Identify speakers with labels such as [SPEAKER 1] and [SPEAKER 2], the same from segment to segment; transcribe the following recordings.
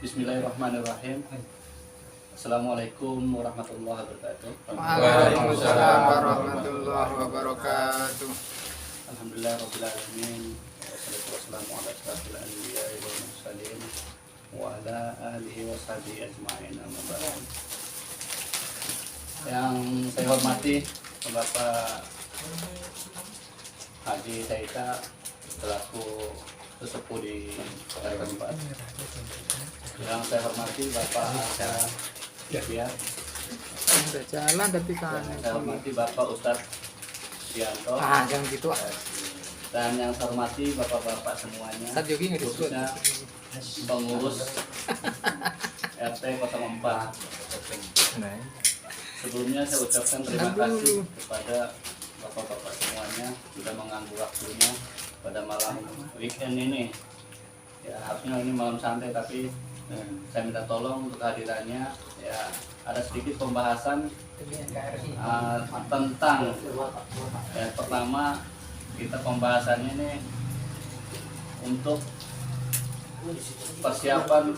[SPEAKER 1] Bismillahirrahmanirrahim. Assalamualaikum warahmatullahi wabarakatuh.
[SPEAKER 2] Waalaikumsalam warahmatullahi wabarakatuh.
[SPEAKER 1] Alhamdulillah rabbil alamin. Wassalatu wassalamu ala asyrofil anbiya'i wal mursalin wa ala alihi washabihi ajma'in, amma ba'd. Yang saya hormati Bapak Haji Saita selaku sesepuh di RT 4. Yang saya hormati Bapak Asya ya.
[SPEAKER 2] Udah jalan tapi kan.
[SPEAKER 1] Saya hormati Bapak Ustadz Dianto.
[SPEAKER 2] Jangan gitu.
[SPEAKER 1] Dan yang saya hormati bapak-bapak semuanya, khususnya pengurus RT 04. Sebelumnya saya ucapkan terima kasih kepada bapak-bapak semuanya sudah mengganggu waktunya pada malam weekend ini. Ya harusnya ini malam santai, tapi saya minta tolong untuk kehadirannya. Ya ada sedikit pembahasan tentang yang pertama, kita pembahasannya ini untuk persiapan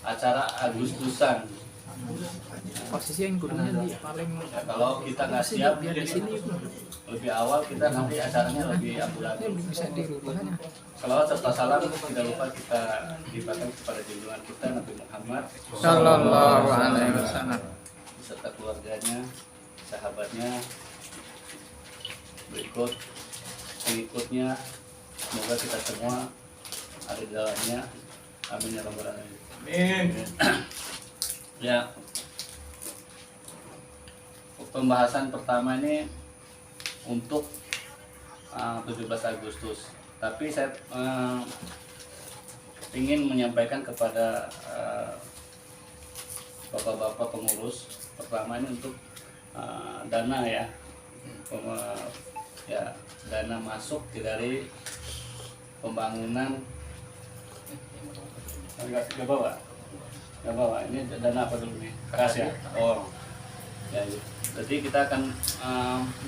[SPEAKER 1] acara Agustusan.
[SPEAKER 2] Posisi yang gurunya di paling
[SPEAKER 1] Ya, kalau kita nggak siap
[SPEAKER 2] biar di sini
[SPEAKER 1] lebih awal, kita nanti acaranya lebih amburadul.
[SPEAKER 2] bisa dirubahnya.
[SPEAKER 1] Salawat serta salam tidak lupa kita limpahkan kepada junjungan kita Nabi Muhammad
[SPEAKER 2] Sallallahu alaihi wasallam
[SPEAKER 1] beserta keluarganya, sahabatnya, berikut pengikutnya. Semoga kita semua ada di dalamnya. Amin ya rabbal alamin. Ya, pembahasan pertama ini untuk 17 Agustus. Tapi saya ingin menyampaikan kepada bapak-bapak pengurus. Pertama ini untuk dana ya, dana masuk dari pembangunan. Gak bawa. Ini dana apa dulu nih? Kas ya. Oh, ya. Jadi kita akan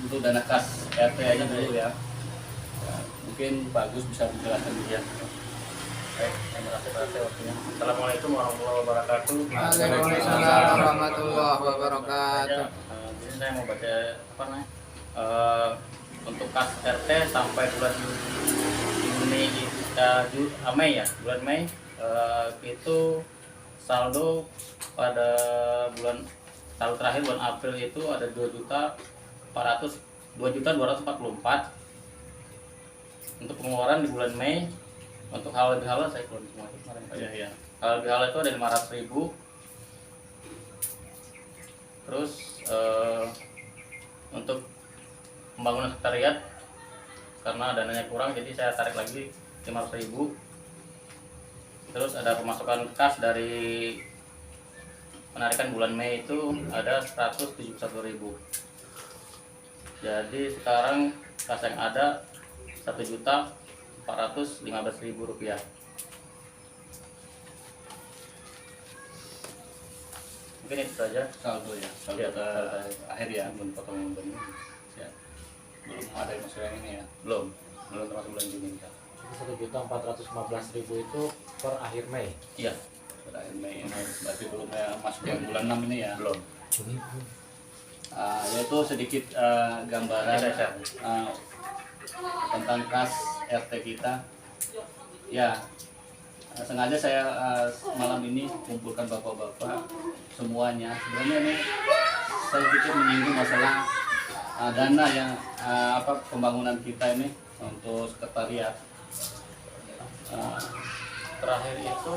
[SPEAKER 1] untuk dana kas RT aja dulu ya. Mungkin bagus bisa menjelaskan dia. Baik, terima kasih waktunya. Assalamualaikum warahmatullahi wabarakatuh.
[SPEAKER 2] Waalaikumsalam warahmatullahi wabarakatuh.
[SPEAKER 1] Jadi saya mau baca apa namanya? Untuk kas RT sampai bulan Juni, Mei ya, bulan Mei itu saldo pada tahun terakhir bulan April itu ada 2.244. Untuk pengeluaran di bulan Mei untuk hal lebih halal saya keluarin semua itu kemarin. Ya. Hal lebih halal itu ada 500.000. Terus untuk pembangunan sekretariat karena dananya kurang, jadi saya tarik lagi 500.000. Terus ada pemasukan kas dari penarikan bulan Mei itu ada 171.000. Jadi sekarang kas yang ada 1.415.000 rupiah. Mungkin itu saja saldo ya. Saldo akhir ya, belum potong belum. Ya. Belum ada yang masuk yang ini ya. Belum termasuk bulan Juni ya.
[SPEAKER 3] 1.415.000 itu per akhir Mei.
[SPEAKER 1] Iya, per akhir Mei. Berarti belum masuk bulan 6 ini ya. Belum. Yaitu sedikit gambaran tentang kas RT kita. Ya, sengaja saya malam ini kumpulkan bapak-bapak semuanya. Sebenarnya ini saya pikir menyinggung masalah dana yang pembangunan kita ini untuk sekretariat. Terakhir itu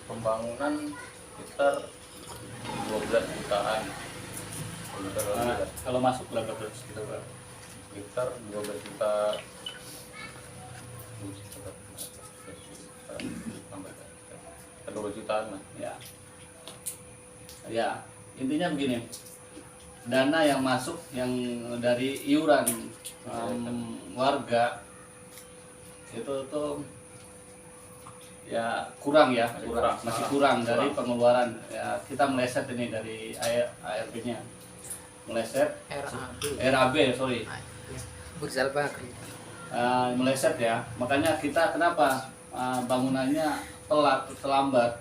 [SPEAKER 1] pembangunan sekitar 12 jutaan. Kalau masuk berapa sekitar berapa? Sekitar 12 juta. 12 jutaan lah. Ya, intinya begini. Dana yang masuk yang dari iuran warga itu tuh ya kurang, masih kurang dari pengeluaran. Ya, kita meleset ini dari ARB-nya. Meleset RAB, sorry. Meleset ya. Makanya kita kenapa bangunannya terlambat.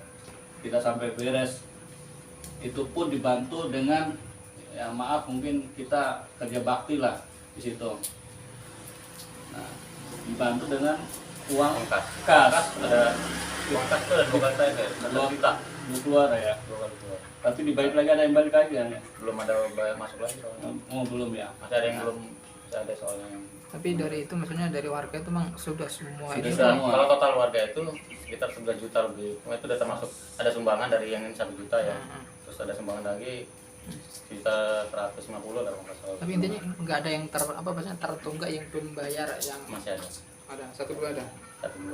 [SPEAKER 1] kita sampai beres. Itu pun dibantu dengan, ya maaf mungkin kita kerja bakti lah di situ. Nah, dibantu dengan uang kas, ada
[SPEAKER 3] Uang kas itu ada 2 kali saya kayak 2 juta.
[SPEAKER 1] keluar ya.
[SPEAKER 3] 2 kali keluar.
[SPEAKER 1] Tapi dibalik lagi, ada yang balik lagi ya.
[SPEAKER 3] Belum ada bayar masuk lagi soalnya.
[SPEAKER 1] Oh belum ya.
[SPEAKER 3] Masih ada yang belum ada soalnya yang
[SPEAKER 2] Tapi dari itu maksudnya dari warga itu memang sudah semua
[SPEAKER 1] Sudah
[SPEAKER 2] ini
[SPEAKER 1] semua.
[SPEAKER 3] kalau total warga itu sekitar 9 juta lebih. Itu udah termasuk ada sumbangan dari yang 1 juta ya. Terus ada sumbangan lagi sekitar 150 dalam masalah.
[SPEAKER 2] Tapi intinya nggak ada yang apa maksudnya tertunggak yang belum bayar yang
[SPEAKER 3] Masih ada.
[SPEAKER 2] ada satu dua ada.
[SPEAKER 3] 1 2.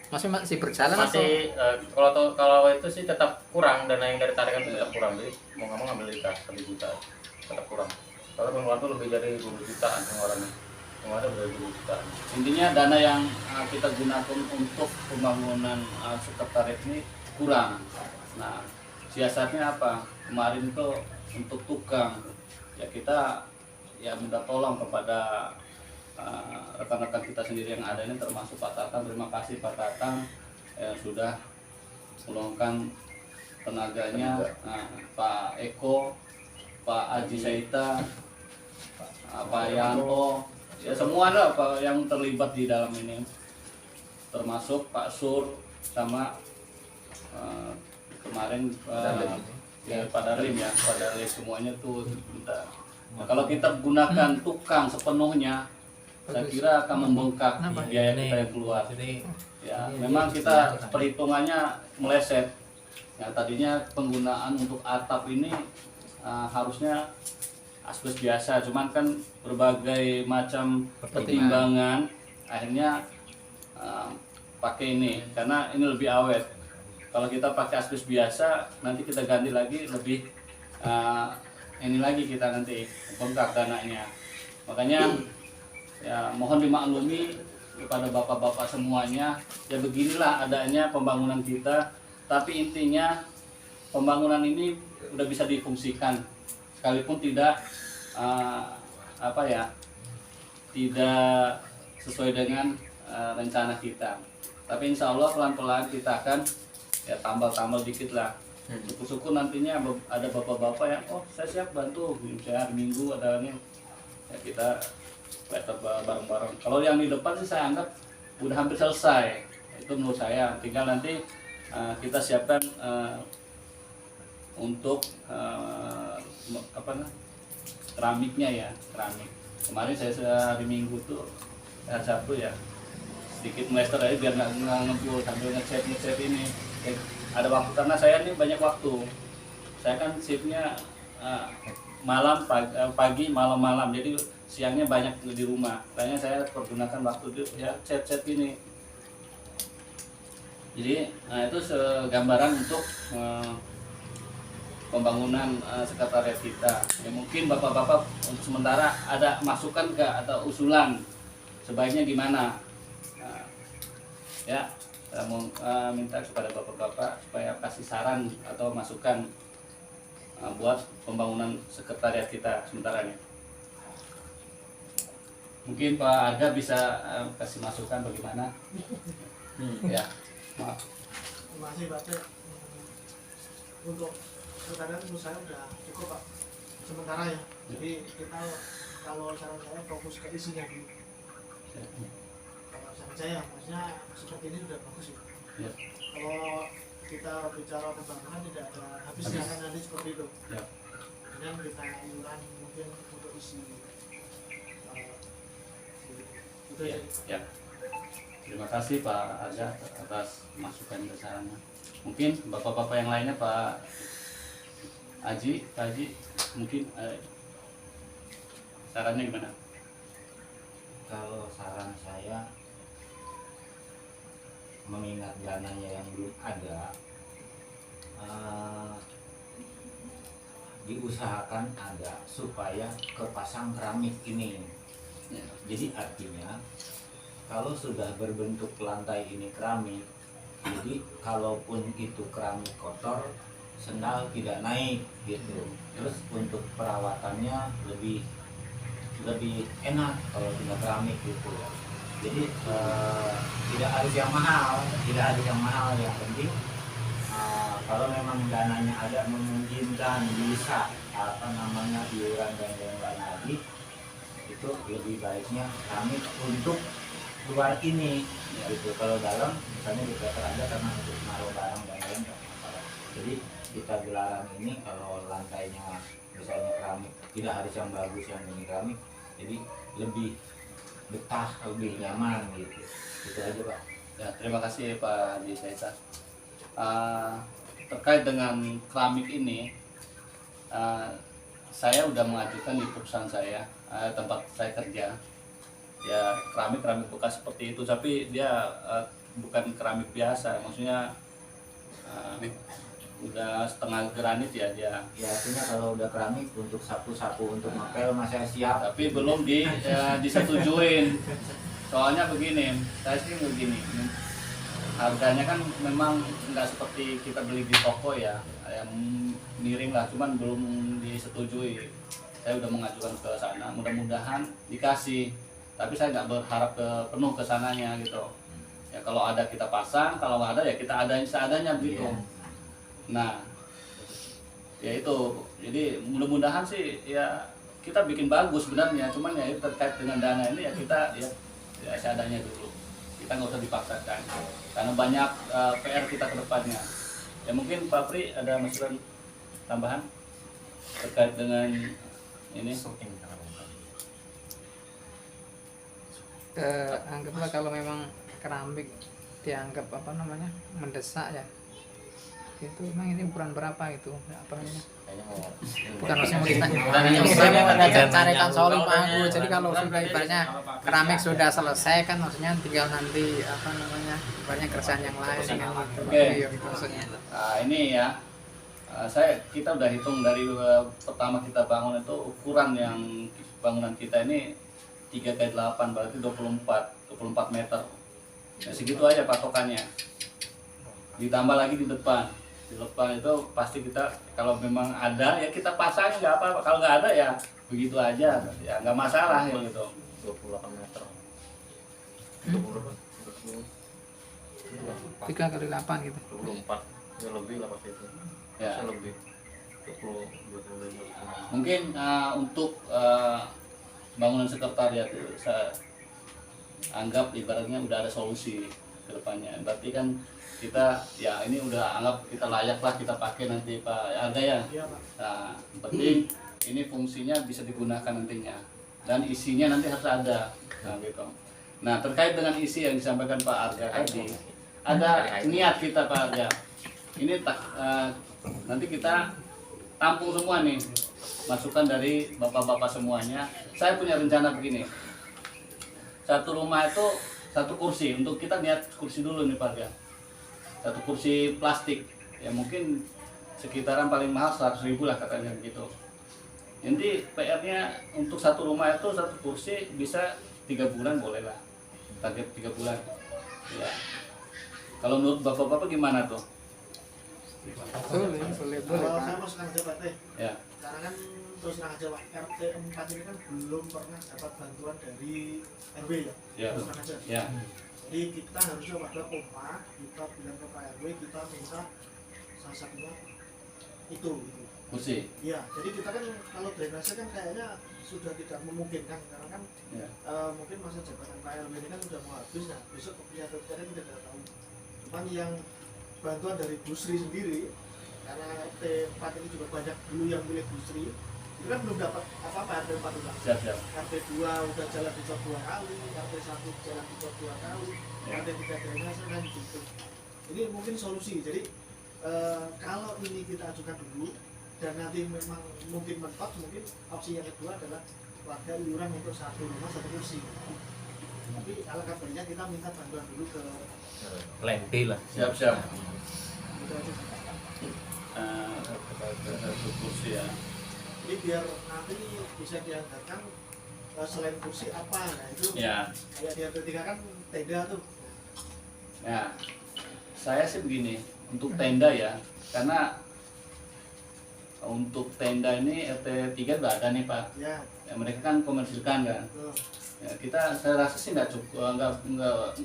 [SPEAKER 2] Masih berjalan
[SPEAKER 3] Masih kalau itu sih tetap kurang, dana yang dari tarikan itu tetap kurang. Jadi mau nggak mau ngambil dari kas 1 juta tetap kurang. Kalau pengeluaran tuh lebih dari 20 jutaan pengeluarannya. Pengeluaran udah 20 jutaan.
[SPEAKER 1] Intinya dana yang kita gunakan untuk pembangunan sekretariat ini kurang. Nah, siasatnya apa? Kemarin itu untuk tukang, ya kita ya minta tolong kepada rekan-rekan kita sendiri yang ada ini, termasuk Pak Tatang. Terima kasih Pak Tatang yang sudah meluangkan tenaganya. Pak Eko, Pak Aji Saita, Pak Yanto, ya semua lah Pak yang terlibat di dalam ini, termasuk Pak Sur sama kemarin ya Pak Dalim ya, Pak Dalim, semuanya tuh minta. Nah, kalau kita gunakan tukang sepenuhnya, saya kira akan membengkak biaya kita yang keluar. Ya, memang kita perhitungannya meleset. Ya, tadinya penggunaan untuk atap ini harusnya asbes biasa, cuman kan berbagai macam pertimbangan akhirnya pakai ini karena ini lebih awet. Kalau kita pakai asbes biasa, nanti kita ganti lagi lebih ini lagi kita nanti bengkak dananya. Makanya ya mohon dimaklumi kepada bapak-bapak semuanya, ya beginilah adanya pembangunan kita. Tapi intinya pembangunan ini udah bisa difungsikan, sekalipun tidak tidak sesuai dengan rencana kita. Tapi insya Allah pelan-pelan kita akan ya tambal-tambal dikit lah. Syukur-syukur nantinya ada bapak-bapak yang saya siap bantu, misalnya hari Minggu ada ini, ya kita letter bareng-bareng. Kalau yang di depan sih saya anggap udah hampir selesai. Itu menurut saya. Tinggal nanti kita siapkan untuk keramiknya ya, keramik. Kemarin saya hari Minggu tuh hari Sabtu ya sedikit melester aja biar nggak ngebul sambil ngecat ini. Ada waktu karena saya ini banyak waktu. Saya kan shiftnya pagi malam, jadi siangnya banyak di rumah. Makanya saya pergunakan waktu itu ya chat ini. Jadi itu gambaran untuk pembangunan sekretariat kita. Ya mungkin bapak-bapak untuk sementara ada masukan atau usulan sebaiknya gimana? Ya saya mau minta kepada bapak-bapak supaya kasih saran atau masukan buat pembangunan sekretariat kita sementara ini. Mungkin Pak Arga bisa kasih masukan bagaimana? Ya, maaf.
[SPEAKER 4] Terima kasih Pak Cek. Untuk sekretariat menurut saya udah cukup Pak, sementara ya. Jadi kita kalau saran saya fokus ke isinya dulu. Kalau saran saya maksudnya seperti ini sudah bagus ya. Kalau kita bicara pembangunan tidak ada habisnya kan nanti seperti itu. Dengan kita iuran mungkin untuk isi.
[SPEAKER 1] Ya. Terima kasih Pak Arga atas masukan dan sarannya. Mungkin bapak-bapak yang lainnya, Pak Haji, mungkin sarannya gimana?
[SPEAKER 5] Kalau saran saya, mengingat dananya yang belum ada, diusahakan ada supaya kepasang keramik ini. Jadi artinya kalau sudah berbentuk lantai ini keramik, jadi kalaupun itu keramik kotor, sendal tidak naik gitu. Terus untuk perawatannya lebih enak kalau sudah keramik gitu. Jadi tidak harus yang mahal, yang penting kalau memang dananya ada memungkinkan bisa iuran dan lain-lain lagi, itu lebih baiknya kami untuk luar ini gitu. Kalau dalam misalnya dipleter aja karena untuk naruh barang dan lain nggak masalah. Jadi kita gelaran ini kalau lantainya misalnya keramik, tidak harus yang bagus yang ini keramik, jadi lebih betah, lebih nyaman gitu. Itu aja Pak.
[SPEAKER 1] Ya, terima kasih Pak Haji Saita. Terkait dengan keramik ini, saya udah mengajukan di perusahaan saya, tempat saya kerja, ya keramik bekas seperti itu, tapi dia bukan keramik biasa, maksudnya udah setengah granit ya dia.
[SPEAKER 5] Ya artinya kalau udah keramik untuk sapu-sapu untuk ngepel masih siap.
[SPEAKER 1] Tapi belum disetujuin. Soalnya begini, saya sih begini, harganya kan memang nggak seperti kita beli di toko ya, yang miring lah, cuman belum disetujui. Saya udah mengajukan ke sana, mudah-mudahan dikasih. Tapi saya nggak berharap penuh ke sananya gitu. Ya kalau ada kita pasang, kalau nggak ada ya kita adain seadanya gitu. Nah, ya itu. Jadi mudah-mudahan sih ya kita bikin bagus sebenarnya, cuman ya terkait dengan dana ini ya kita ya seadanya dulu. Kita nggak usah dipaksakan karena banyak PR kita ke depannya. Ya mungkin Pak Pri ada masukan tambahan terkait dengan ini.
[SPEAKER 2] Anggaplah kalau memang keramik dianggap mendesak ya, itu memang ini ukuran berapa itu apa namanya, bukan maksudnya mau ditanya, saya mau carikan soal Pak Anggu. Jadi kalau sudah ibaratnya keramik sudah selesai kan maksudnya tinggal nanti ibaratnya kerjaan yang lain dengan itu.
[SPEAKER 1] Oke.
[SPEAKER 2] Gitu maksudnya.
[SPEAKER 1] Nah, ini ya kita udah hitung dari pertama kita bangun itu ukuran yang bangunan kita ini 3x8 berarti 24 meter. Ya, segitu aja patokannya. Ditambah lagi di depan itu pasti kita kalau memang ada ya kita pasang, nggak apa-apa. Kalau nggak ada ya begitu aja, ya nggak masalah ya gitu.
[SPEAKER 3] 28 meter.
[SPEAKER 2] 3x8 gitu.
[SPEAKER 3] 24 ya lebih lah pasti itu.
[SPEAKER 1] Ya.
[SPEAKER 3] Bisa lebih. 25.
[SPEAKER 1] Mungkin untuk bangunan sekretariat itu saya anggap ibaratnya udah ada solusi ke depannya. Berarti kan kita ya ini udah anggap kita layak lah kita pakai nanti Pak Arga ya.
[SPEAKER 4] Iya Pak.
[SPEAKER 1] Nah, yang penting ini fungsinya bisa digunakan nantinya dan isinya nanti harus ada. Nah, gitu. Nah, terkait dengan isi yang disampaikan Pak Arga tadi, ada niat kita Pak Arga. Ini nanti kita tampung semua nih masukan dari bapak-bapak semuanya. Saya punya rencana begini. Satu rumah itu satu kursi, untuk kita niat kursi dulu nih Pak Arga. Satu kursi plastik ya mungkin sekitaran paling mahal 100.000 lah katanya gitu. Nanti PR-nya untuk satu rumah itu satu kursi bisa 3 bulan boleh lah, target 3 bulan ya. Kalau menurut bapak-bapak gimana tuh?
[SPEAKER 2] Boleh
[SPEAKER 4] Kalau
[SPEAKER 2] Pak.
[SPEAKER 4] saya mau senang aja Pak Teh,
[SPEAKER 1] Ya,
[SPEAKER 4] karena kan terus terang aja Pak, RT 4 ini kan belum pernah dapat bantuan dari RW ya.
[SPEAKER 1] ya,
[SPEAKER 4] Terus terang aja.
[SPEAKER 1] ya,
[SPEAKER 4] Jadi kita harusnya pada kompak, kita bilang ke Pak RW, kita minta salah satunya itu.
[SPEAKER 1] kursi.
[SPEAKER 4] Iya, jadi kita kan kalau drainase kan kayaknya sudah tidak memungkinkan karena kan
[SPEAKER 1] Ya.
[SPEAKER 4] mungkin masa jabatan Pak RW ini kan sudah mau habis. Nah besok pihak kita kita tidak tahu. Cuman yang bantuan dari Busri sendiri, karena RT 4 ini juga banyak dulu yang milik Busri, itu kan belum dapat apa-apa RT 4 udah.
[SPEAKER 1] Siap, siap.
[SPEAKER 4] RT 2 udah jalan dicor 2 kali, RT 1 jalan dicor 2 kali,
[SPEAKER 1] Ya.
[SPEAKER 4] RT 3 drainase kan gitu. Ini mungkin solusi. Jadi kalau ini kita ajukan dulu dan nanti memang mungkin mentok, mungkin opsi yang kedua adalah warga iuran untuk satu rumah satu kursi. Tapi alangkah baiknya kita minta bantuan dulu ke
[SPEAKER 5] Plan B lah.
[SPEAKER 1] Siap, siap.
[SPEAKER 4] gitu aja.
[SPEAKER 1] Satu kursi ya.
[SPEAKER 4] Jadi biar nanti bisa dianggarkan selain kursi apa, nah itu
[SPEAKER 1] Ya.
[SPEAKER 4] kayak di RT 3 kan tenda tuh.
[SPEAKER 1] Ya, saya sih begini, untuk tenda ya, karena untuk tenda ini RT 3 udah ada nih Pak.
[SPEAKER 4] Ya,
[SPEAKER 1] Ya, mereka kan komersilkan kan.
[SPEAKER 4] betul.
[SPEAKER 1] Ya, saya rasa sih nggak cukup,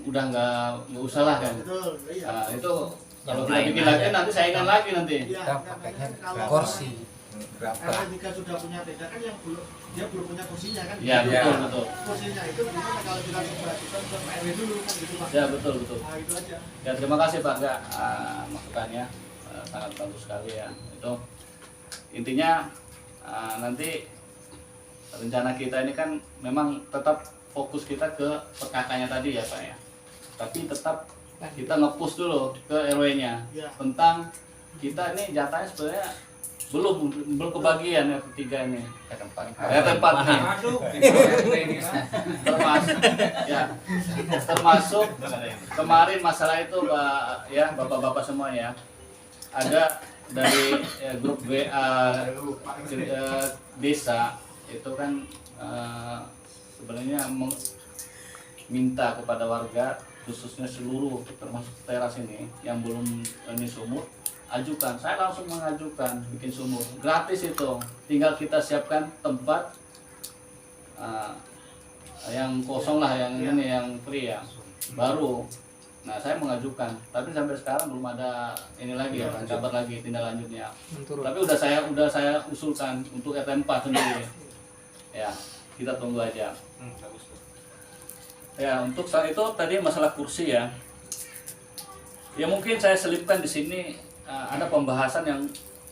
[SPEAKER 1] udah nggak usah lah kan.
[SPEAKER 4] Betul, iya.
[SPEAKER 1] Nah, itu Kalau
[SPEAKER 5] Yang
[SPEAKER 1] kita
[SPEAKER 5] lain
[SPEAKER 1] bikin
[SPEAKER 5] aja.
[SPEAKER 1] lagi nanti saingan lagi nanti.
[SPEAKER 4] Iya,
[SPEAKER 2] Kita
[SPEAKER 4] kan
[SPEAKER 2] pakainya
[SPEAKER 4] kalau
[SPEAKER 2] kursi berapa?
[SPEAKER 4] RT3 sudah punya tenda kan yang belum, dia belum punya kursinya kan.
[SPEAKER 1] Ya betul betul.
[SPEAKER 4] Kursinya itu gimana kalau kita coba kita ke Pak RW dulu kan gitu Pak.
[SPEAKER 1] Ya betul betul.
[SPEAKER 4] Nah itu aja.
[SPEAKER 1] Ya terima kasih Pak Gak masukannya. Sangat bagus sekali ya. Itu intinya nanti rencana kita ini kan memang tetap fokus kita ke perkakanya tadi ya Pak ya. Tapi tetap kita nge-push dulu ke RW-nya
[SPEAKER 4] Ya.
[SPEAKER 1] tentang kita ini jatahnya sebenarnya belum kebagian ya ketiga ini. Tempat nih. Termasuk ya termasuk kemarin masalah itu Pak ya bapak-bapak semuanya ada dari grup WA desa itu kan sebenarnya minta kepada warga khususnya seluruh termasuk teras ini yang belum ini sumur ajukan. Saya langsung mengajukan bikin sumur gratis itu, tinggal kita siapkan tempat yang kosong lah, yang ini yang free ya baru. Nah saya mengajukan, tapi sampai sekarang belum ada ini lagi ya, kabar lagi tindak lanjutnya. Tapi udah saya usulkan untuk RT 4 sendiri. Ya kita tunggu aja. Ya untuk saat itu tadi masalah kursi ya. Ya mungkin saya selipkan di sini ada pembahasan yang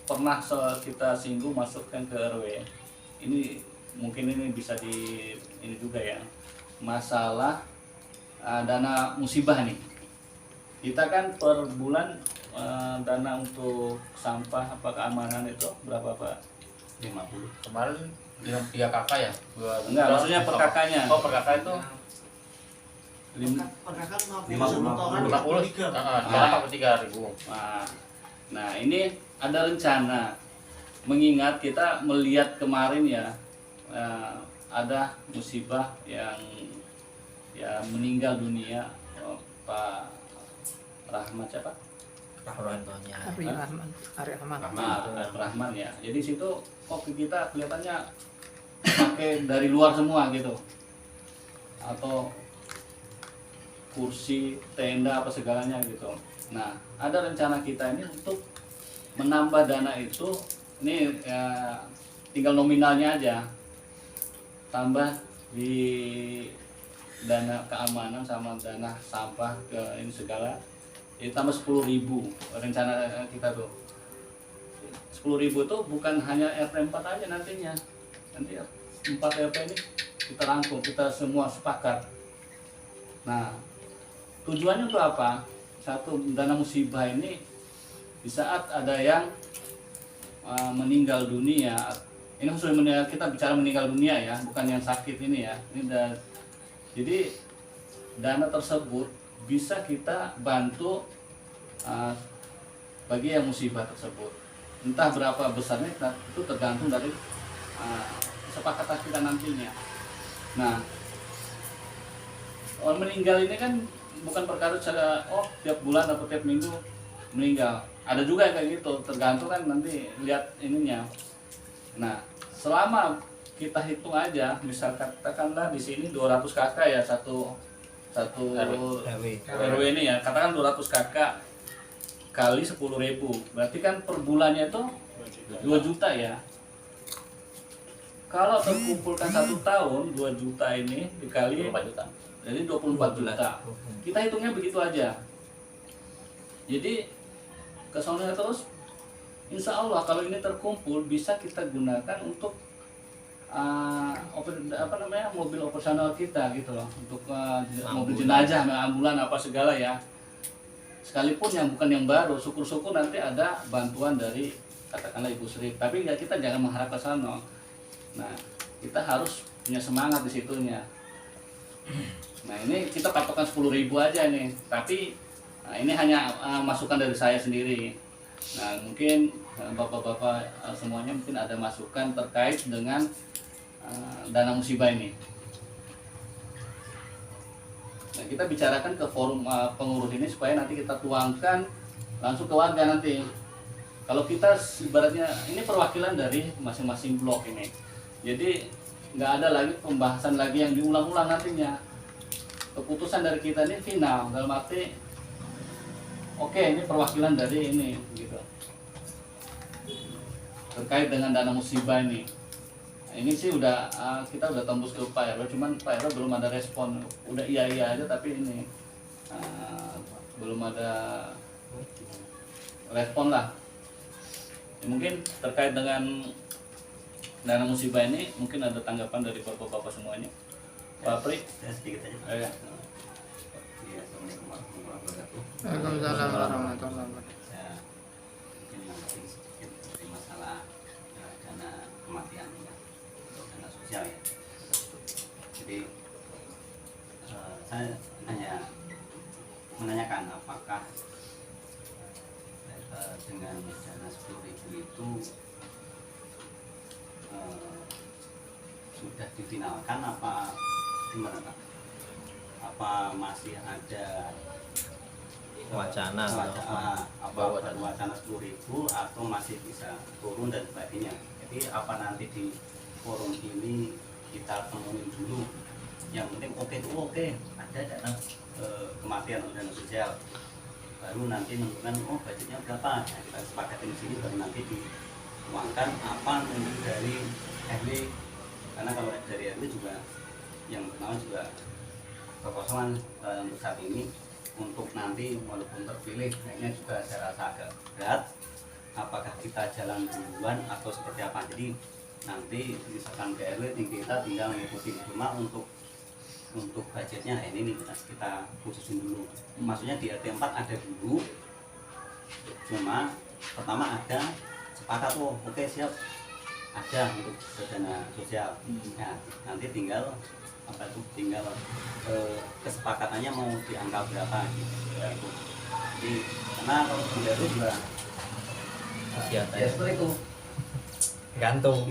[SPEAKER 1] pernah kita singgung masukkan ke RW. Ini mungkin ini bisa di ini juga ya. Masalah dana musibah nih. Kita kan per bulan dana untuk sampah apa keamanan itu berapa Pak?
[SPEAKER 3] 50. Kemarin 3 kakak ya?
[SPEAKER 1] Enggak, maksudnya per kakaknya.
[SPEAKER 3] Oh, per kakak itu
[SPEAKER 4] Perkakan 50
[SPEAKER 3] 50.
[SPEAKER 4] orang
[SPEAKER 3] 53.000.
[SPEAKER 1] Nah ini ada rencana mengingat kita melihat kemarin ya ada musibah yang ya meninggal dunia Pak Rahmat siapa?
[SPEAKER 2] Ari Rahman.
[SPEAKER 1] Rahman ya. Jadi situ kok kita kelihatannya pakai dari luar semua gitu atau kursi, tenda apa segalanya gitu. Nah, ada rencana kita ini untuk menambah dana itu, ini ya, tinggal nominalnya aja, tambah di dana keamanan sama dana sampah ke ini segala, jadi tambah 10.000 rencana kita tuh. 10.000 itu bukan hanya RT 4 aja nantinya, nanti 4 RT ini kita rangkum, kita semua sepakat. Nah, tujuannya untuk apa? Satu, dana musibah ini di saat ada yang meninggal dunia. Ini khusus kita bicara meninggal dunia ya, bukan yang sakit ini ya. Jadi dana tersebut bisa kita bantu bagi yang musibah tersebut. Entah berapa besarnya itu tergantung dari kesepakatan kita nantinya. Nah, orang meninggal ini kan bukan perkara secara tiap bulan atau tiap minggu meninggal. Ada juga yang kayak gitu, tergantung kan nanti lihat ininya. Nah, selama kita hitung aja, misal katakanlah di sini 200 kakak ya satu RW ini ya, katakan 200 kakak kali 10.000, berarti kan per bulannya itu 2 juta ya. Kalau terkumpulkan 1 tahun 2 juta ini dikali
[SPEAKER 3] 24 juta.
[SPEAKER 1] Jadi 24 juta. Kita hitungnya begitu aja. Jadi kesoalnya terus, insya Allah kalau ini terkumpul bisa kita gunakan untuk mobil operasional kita gitu loh, untuk mobil jenazah, ambulan apa segala ya. Sekalipun yang bukan yang baru, syukur-syukur nanti ada bantuan dari katakanlah Ibu Sri. Tapi kita jangan mengharap ke sana. Nah, kita harus punya semangat di situnya. Nah ini kita patokan 10.000 aja nih, tapi ini hanya masukan dari saya sendiri. Nah mungkin bapak-bapak semuanya mungkin ada masukan terkait dengan dana musibah ini. Nah kita bicarakan ke forum pengurus ini supaya nanti kita tuangkan langsung ke warga nanti. Kalau kita ibaratnya ini perwakilan dari masing-masing blok ini, jadi nggak ada lagi pembahasan lagi yang diulang-ulang nantinya. Keputusan dari kita ini final, dalam arti oke ini perwakilan dari ini gitu terkait dengan dana musibah ini. Nah, ini sih udah kita udah tembus ke Pak RW, cuman Pak RW belum ada respon, udah iya aja tapi ini belum ada respon lah. Ya, mungkin terkait dengan dana musibah ini mungkin ada tanggapan dari bapak-bapak semuanya. Pak Pri,
[SPEAKER 6] sedikit aja.
[SPEAKER 1] ya.
[SPEAKER 6] Iya, Assalamualaikum warahmatullahi wabarakatuh.
[SPEAKER 2] Waalaikumsalam warahmatullahi wabarakatuh.
[SPEAKER 6] Saya mungkin nanti sedikit dari masalah dana kematian ya, untuk dana sosial ya. Jadi saya hanya menanyakan apakah dengan dana 10.000 itu sudah difinalkan apa gimana Pak? Apa masih ada
[SPEAKER 5] Wacana
[SPEAKER 6] apa wacana 10.000 atau masih bisa turun dan sebagainya. Jadi apa nanti di forum ini kita temuin dulu yang penting oke itu oke ada dana kematian atau dana sosial, baru nanti menentukan budgetnya berapa. Nah, kita sepakatin di sini baru nanti diuangkan apa nanti dari RW, karena kalau dari RW juga yang pertama juga kekosongan untuk saat ini untuk nanti walaupun terpilih kayaknya juga saya rasa agak berat apakah kita jalan duluan atau seperti apa. Jadi nanti misalkan ke RW kita tinggal mengikuti, cuma untuk budgetnya ini kita khususin dulu. Maksudnya di RT 4 ada dulu, cuma pertama ada sepakat oke siap ada untuk dana sosial. Nah, nanti tinggal tinggal kesepakatannya mau dianggap berapa gitu. Jadi karena kalau sudah itu juga ya seperti itu gantung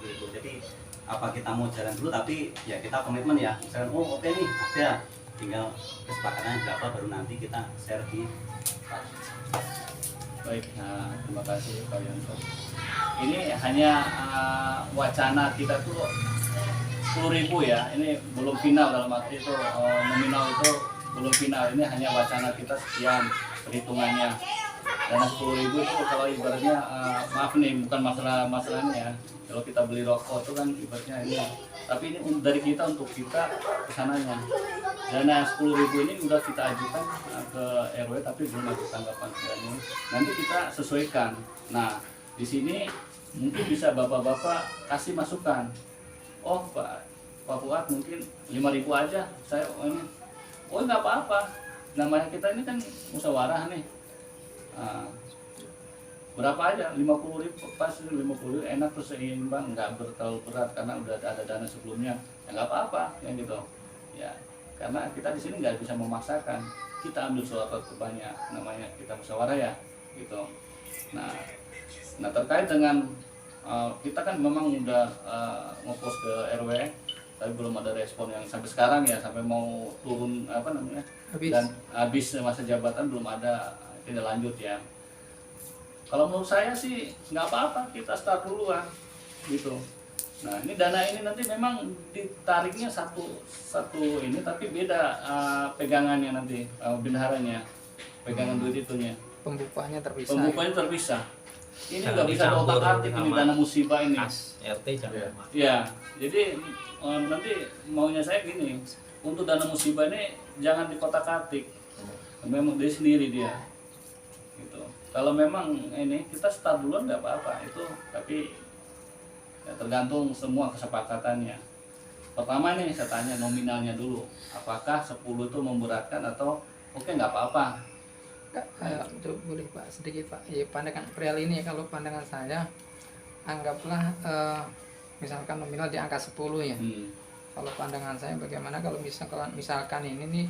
[SPEAKER 6] gitu. Jadi apa kita mau jalan dulu tapi ya kita komitmen ya, misalnya oke nih ada, tinggal kesepakatannya berapa baru nanti kita share di.
[SPEAKER 1] Baik, terima kasih Pak Yonto. Ini hanya wacana kita tuh 10.000 ya, ini belum final, dalam arti itu nominal itu belum final, ini hanya wacana kita sekian perhitungannya. Dana 10.000 itu kalau ibaratnya maaf nih bukan masalahnya ya, kalau kita beli rokok itu kan ibaratnya ini, tapi ini dari kita untuk kita kesananya. Dana 10.000 ini udah kita ajukan ke RW tapi belum ada tanggapan ini. Nanti kita sesuaikan. Nah di sini mungkin bisa bapak-bapak kasih masukan. Oh Pak Fuad mungkin 5.000 aja saya ini. Oh nggak apa-apa. Namanya kita ini kan musyawarah nih. Berapa aja 50.000 pas 50.000 enak terus seimbang, nggak terlalu berat karena udah ada dana sebelumnya. Ya nggak apa-apa yang gitu. Ya karena kita di sini nggak bisa memaksakan. Kita ambil suatu banyak namanya kita musyawarah ya gitu. Nah terkait dengan kita kan memang udah ngepost ke RW tapi belum ada respon yang sampai sekarang ya, sampai mau turun apa namanya dan habis masa jabatan belum ada tindak lanjut ya. Kalau menurut saya sih nggak apa-apa kita start duluan gitu. Nah ini dana ini nanti memang ditariknya satu ini tapi beda pegangannya nanti bendaharanya pegangan duit itunya.
[SPEAKER 2] Pembukaannya terpisah.
[SPEAKER 1] Pembukaannya terpisah. Ini nggak bisa otak-atik ini dana musibah ini.
[SPEAKER 5] RT jangan.
[SPEAKER 1] Ya, jadi nanti maunya saya gini, untuk dana musibah ini jangan dikotak-atik. Memang dia sendiri dia. Gitu. Kalau memang ini kita start duluan nggak apa-apa itu, tapi ya tergantung semua kesepakatannya. Pertama nih saya tanya nominalnya dulu, apakah 10 itu memberatkan atau oke nggak apa-apa.
[SPEAKER 2] Itu boleh Pak sedikit Pak. Ya pandangan perihal ini kalau pandangan saya anggaplah misalkan nominal di angka 10 ya. Kalau pandangan saya bagaimana kalau misalkan ini nih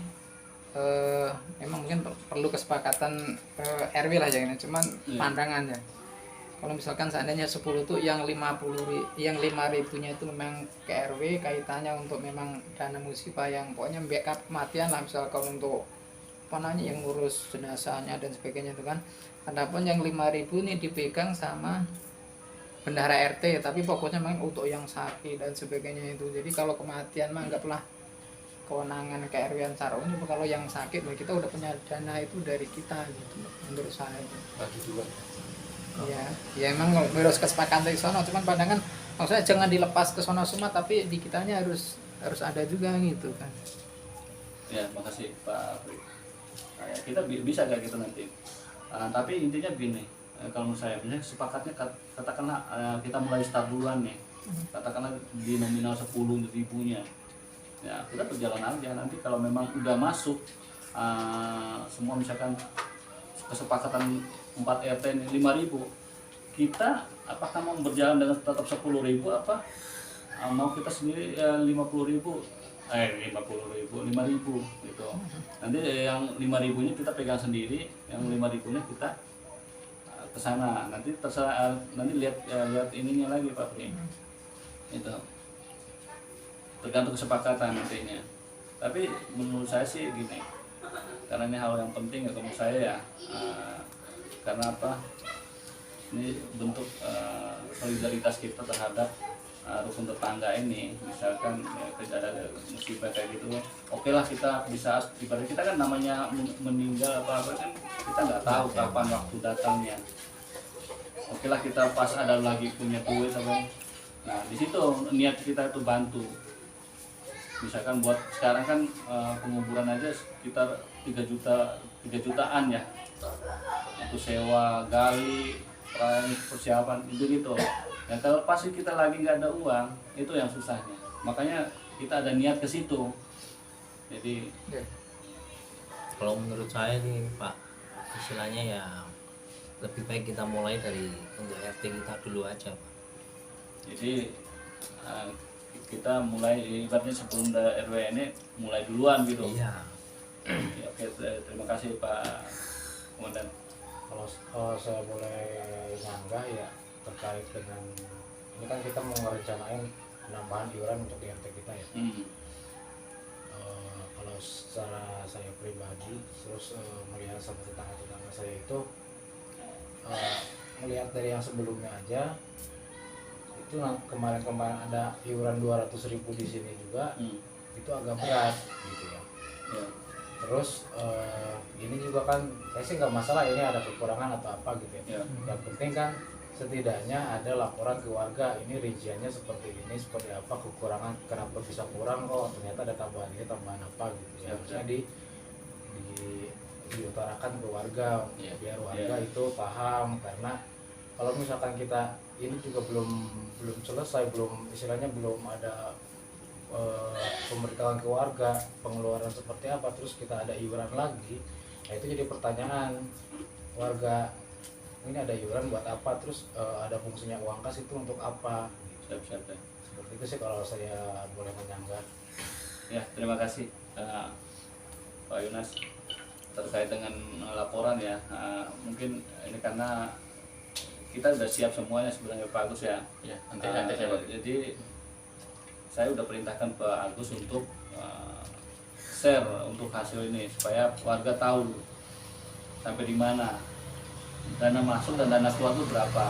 [SPEAKER 2] memang mungkin perlu kesepakatan RW lah ya, cuman pandangannya. Kalau misalkan seandainya 10 itu yang 5.000-nya itu memang ke RW kaitannya untuk memang dana musibah yang pokoknya backup kematian lah, misalkan untuk apa namanya yang ngurus jenazahnya dan sebagainya itu kan. Adapun yang 5.000 ini dipegang sama bendahara RT, tapi pokoknya memang untuk yang sakit dan sebagainya itu. Jadi kalau kematian mah anggaplah kewenangan KRW Saro ini kalau yang sakit kita udah punya dana itu dari kita gitu menurut saya.
[SPEAKER 3] Bagi juga.
[SPEAKER 2] Ya, ya emang harus kesepakatan di sono, cuman pandangan maksudnya jangan dilepas ke sono semua tapi di kitanya harus ada juga gitu kan.
[SPEAKER 1] Ya, makasih Pak Apri. Nah, ya, kita bisa kayak gitu nanti. Tapi intinya begini, kalau menurut saya, misalnya sepakatnya katakanlah kita mulai start duluan nih, katakanlah di nominal 10.000-nya, ya kita berjalan aja. Nanti kalau memang udah masuk semua misalkan kesepakatan 4 RT ini 5.000, kita apakah mau berjalan dengan tetap 10.000 apa mau kita sendiri 50.000 gitu. Nanti yang 5.000 nya kita pegang sendiri, yang 5.000 nya kita ke sana. Nanti terserah, nanti lihat ininya lagi Pak Pri. Itu tergantung kesepakatan nantinya. Tapi menurut saya sih gini, karena ini hal yang penting ya menurut saya ya, karena apa, ini bentuk solidaritas kita terhadap rukun tetangga ini. Misalkan ya, ada musibah kayak gitu, oke lah kita bisa, ibarat kita kan namanya meninggal apa kan kita nggak tahu kapan waktu datangnya. Oke lah kita pas ada lagi punya duit apa, nah di situ niat kita itu bantu. Misalkan buat sekarang kan penguburan aja sekitar 3 jutaan ya, untuk sewa, gali, persiapan itu gitu. Ya kalau pasti kita lagi nggak ada uang, itu yang susahnya. Makanya kita ada niat ke situ. Jadi
[SPEAKER 7] kalau menurut saya nih Pak, istilahnya ya lebih baik kita mulai dari untuk RT kita dulu aja Pak.
[SPEAKER 1] Jadi kita mulai ibaratnya sebelum RW ini mulai duluan gitu.
[SPEAKER 7] Iya.
[SPEAKER 1] Ya, oke, terima kasih Pak Komandan.
[SPEAKER 8] Kalau saya boleh nyanggah ya terkait dengan ini kan kita mau ngerencanain penambahan iuran untuk di RT kita ya. Kalau secara saya pribadi terus melihat sama tetangga-tetangga saya itu melihat dari yang sebelumnya aja itu kemarin ada iuran 200.000 di sini juga, itu agak berat gitu ya. Terus ini juga kan saya sih nggak masalah ini ada kekurangan atau apa gitu ya. Yang penting kan setidaknya ada laporan ke warga, ini rinciannya seperti ini, seperti apa, kekurangan kenapa bisa kurang, oh ternyata ada tambahan ini, tambahan apa gitu ya. Harusnya diutarakan ke warga biar warga itu paham. Karena kalau misalkan kita ini juga belum selesai, istilahnya belum ada pemberitahuan ke warga pengeluaran seperti apa, terus kita ada iuran lagi, nah itu jadi pertanyaan warga, ini ada iuran buat apa, terus ada fungsinya uang kas itu untuk apa. Seperti itu sih kalau saya boleh menyanggah.
[SPEAKER 1] Ya, terima kasih Pak Yunas terkait dengan laporan ya. Mungkin ini karena kita sudah siap semuanya sebenarnya Pak Agus ya.
[SPEAKER 3] Ya, nanti saya
[SPEAKER 1] jadi saya udah perintahkan Pak Agus untuk share untuk hasil ini supaya warga tahu sampai di mana dana masuk dan dana keluar itu berapa.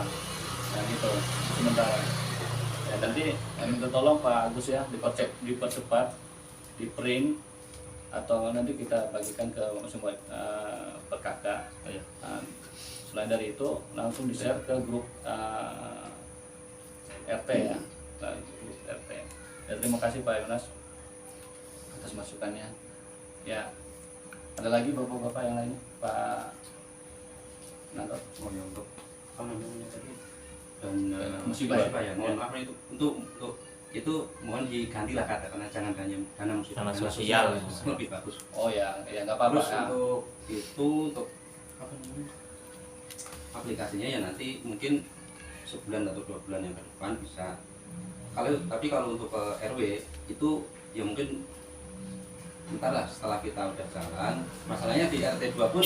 [SPEAKER 1] Nah gitu sementara. Ya nanti minta tolong Pak Agus ya dipercepat, di print atau nanti kita bagikan ke semua per kakak. Selain dari itu langsung di-share ke grup RT ya, grup RT. Ya, terima kasih Pak Yunas atas masukannya. Ya, ada lagi bapak-bapak yang lainnya, Pak Nanto.
[SPEAKER 6] Untuk apa namanya tadi dan
[SPEAKER 1] musibah
[SPEAKER 6] ya. Mohon maaf itu untuk itu mohon digantilah katakanlah jangan hanya dana musibah,
[SPEAKER 7] Dana sosial.
[SPEAKER 6] lebih bagus.
[SPEAKER 1] Oh ya, ya nggak apa-apa.
[SPEAKER 6] Terus untuk itu untuk apa namanya? Aplikasinya ya nanti mungkin sebulan atau 2 bulan yang ke depan bisa. Kalau untuk ke RW itu ya mungkin bentar lah setelah kita udah jalan. Masalahnya di RT 2 pun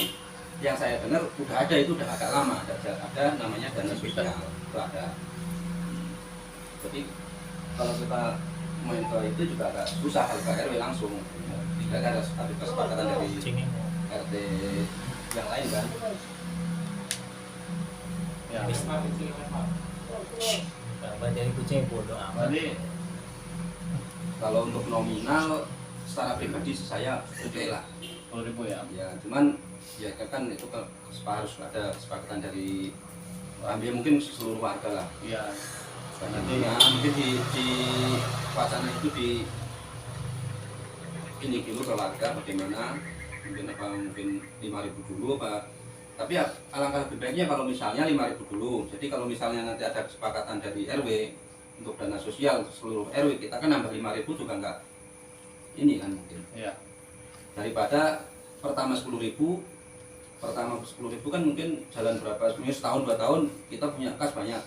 [SPEAKER 6] yang saya dengar udah ada, itu udah agak lama ada namanya dana sosial itu ada. Jadi kalau kita main ke itu juga agak susah kalau ke RW langsung. Tidak ada kesepakatan dari RT yang lain kan.
[SPEAKER 1] Ya.
[SPEAKER 7] Bapak jadi kucing bodoh amat.
[SPEAKER 1] Jadi
[SPEAKER 6] Kalau untuk nominal
[SPEAKER 9] secara pribadi saya oke lah
[SPEAKER 1] 10.000 ya.
[SPEAKER 9] ya, cuman ya kan itu harus ada kesepakatan dari ambil mungkin seluruh warga lah.
[SPEAKER 1] Iya.
[SPEAKER 9] Nanti mungkin di wacana itu di ini dulu ke warga bagaimana, mungkin 5.000 dulu apa, tapi ya alangkah lebih baiknya kalau misalnya 5.000 dulu. Jadi kalau misalnya nanti ada kesepakatan dari RW untuk dana sosial seluruh RW, kita kan nambah 5.000 juga enggak ini kan mungkin.
[SPEAKER 1] Iya.
[SPEAKER 9] Daripada pertama 10.000 kan mungkin jalan berapa, sebenarnya setahun 2 tahun kita punya kas banyak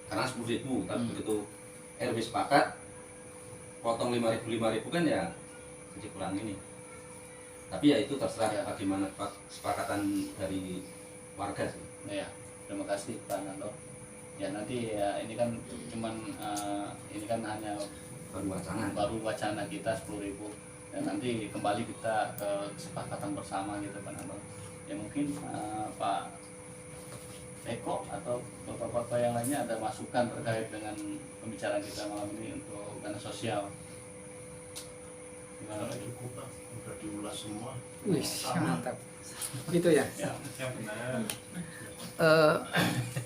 [SPEAKER 9] karena 10.000, tapi begitu RW sepakat potong 5.000 kan ya jadi kurang ini. Tapi ya itu terserah
[SPEAKER 1] ya,
[SPEAKER 9] bagaimana kesepakatan dari warga sih.
[SPEAKER 1] Ya, terima kasih Pak Nando. Ya nanti ya ini kan cuman ini kan hanya baru wacana kita 10.000 dan nanti kembali kita ke kesepakatan bersama gitu Pak Nando. Ya mungkin Pak Eko atau bapak-bapak yang lainnya ada masukan terkait dengan pembicaraan kita malam ini untuk dana sosial. Gimana Pak?
[SPEAKER 10] Cukup Pak, udah diulas semua.
[SPEAKER 2] Wih, mantap. Gitu ya.
[SPEAKER 1] Ya.
[SPEAKER 10] Benar.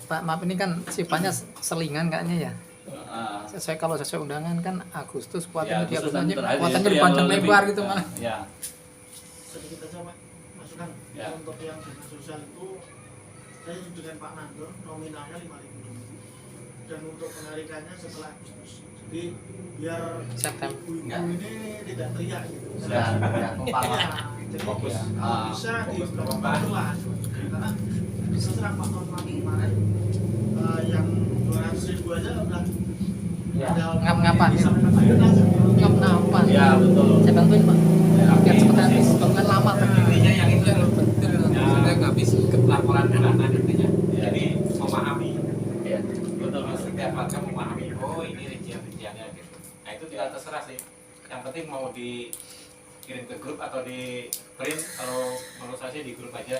[SPEAKER 2] Pak, maaf ini kan sifatnya selingan kayaknya ya.
[SPEAKER 1] Ah,
[SPEAKER 2] Sesuai undangan kan Agustus,
[SPEAKER 1] ya,
[SPEAKER 2] kuatannya di
[SPEAKER 1] Agustus
[SPEAKER 2] Agustus aja,
[SPEAKER 1] terakhir
[SPEAKER 2] kuatannya
[SPEAKER 1] itu yang
[SPEAKER 2] dipanjang
[SPEAKER 1] lebih-
[SPEAKER 2] lebar gitu
[SPEAKER 1] ya,
[SPEAKER 2] malah.
[SPEAKER 1] Ya,
[SPEAKER 4] sedikit aja Pak, masukan
[SPEAKER 1] Ya.
[SPEAKER 4] untuk yang dinas sosial itu saya dengan Pak Nando nominalnya 5.000 dulu dan untuk penarikannya setelah Agustus, jadi biar
[SPEAKER 2] September.
[SPEAKER 4] ibu-ibu ini tidak teriak gitu.
[SPEAKER 1] sudah ya, kepala.
[SPEAKER 4] Iya, jadi
[SPEAKER 1] Fokus.
[SPEAKER 4] kalau bisa di beberapa bulan karena setelah Pak Norman kemarin yang 200.000 aja udah
[SPEAKER 2] Ya.
[SPEAKER 4] ada
[SPEAKER 2] Ngap-ngapan,
[SPEAKER 4] bisa
[SPEAKER 2] ya.
[SPEAKER 4] mengajukan.
[SPEAKER 2] Ngap-ngapan.
[SPEAKER 1] Ya betul.
[SPEAKER 2] Saya bantuin Pak. Biar cepat habis, kan lama Pak.
[SPEAKER 11] Intinya yang itu yang penting maksudnya nggak bisa ke laporan bulanan intinya.
[SPEAKER 1] Ya.
[SPEAKER 11] Jadi memahami,
[SPEAKER 1] Ya, betul.
[SPEAKER 11] setiap warga memahami, oh ini rincian-rinciannya gitu. Nah itu tinggal terserah sih. Yang penting mau dikirim ke grup atau di print, kalau menurut saya sih di grup aja.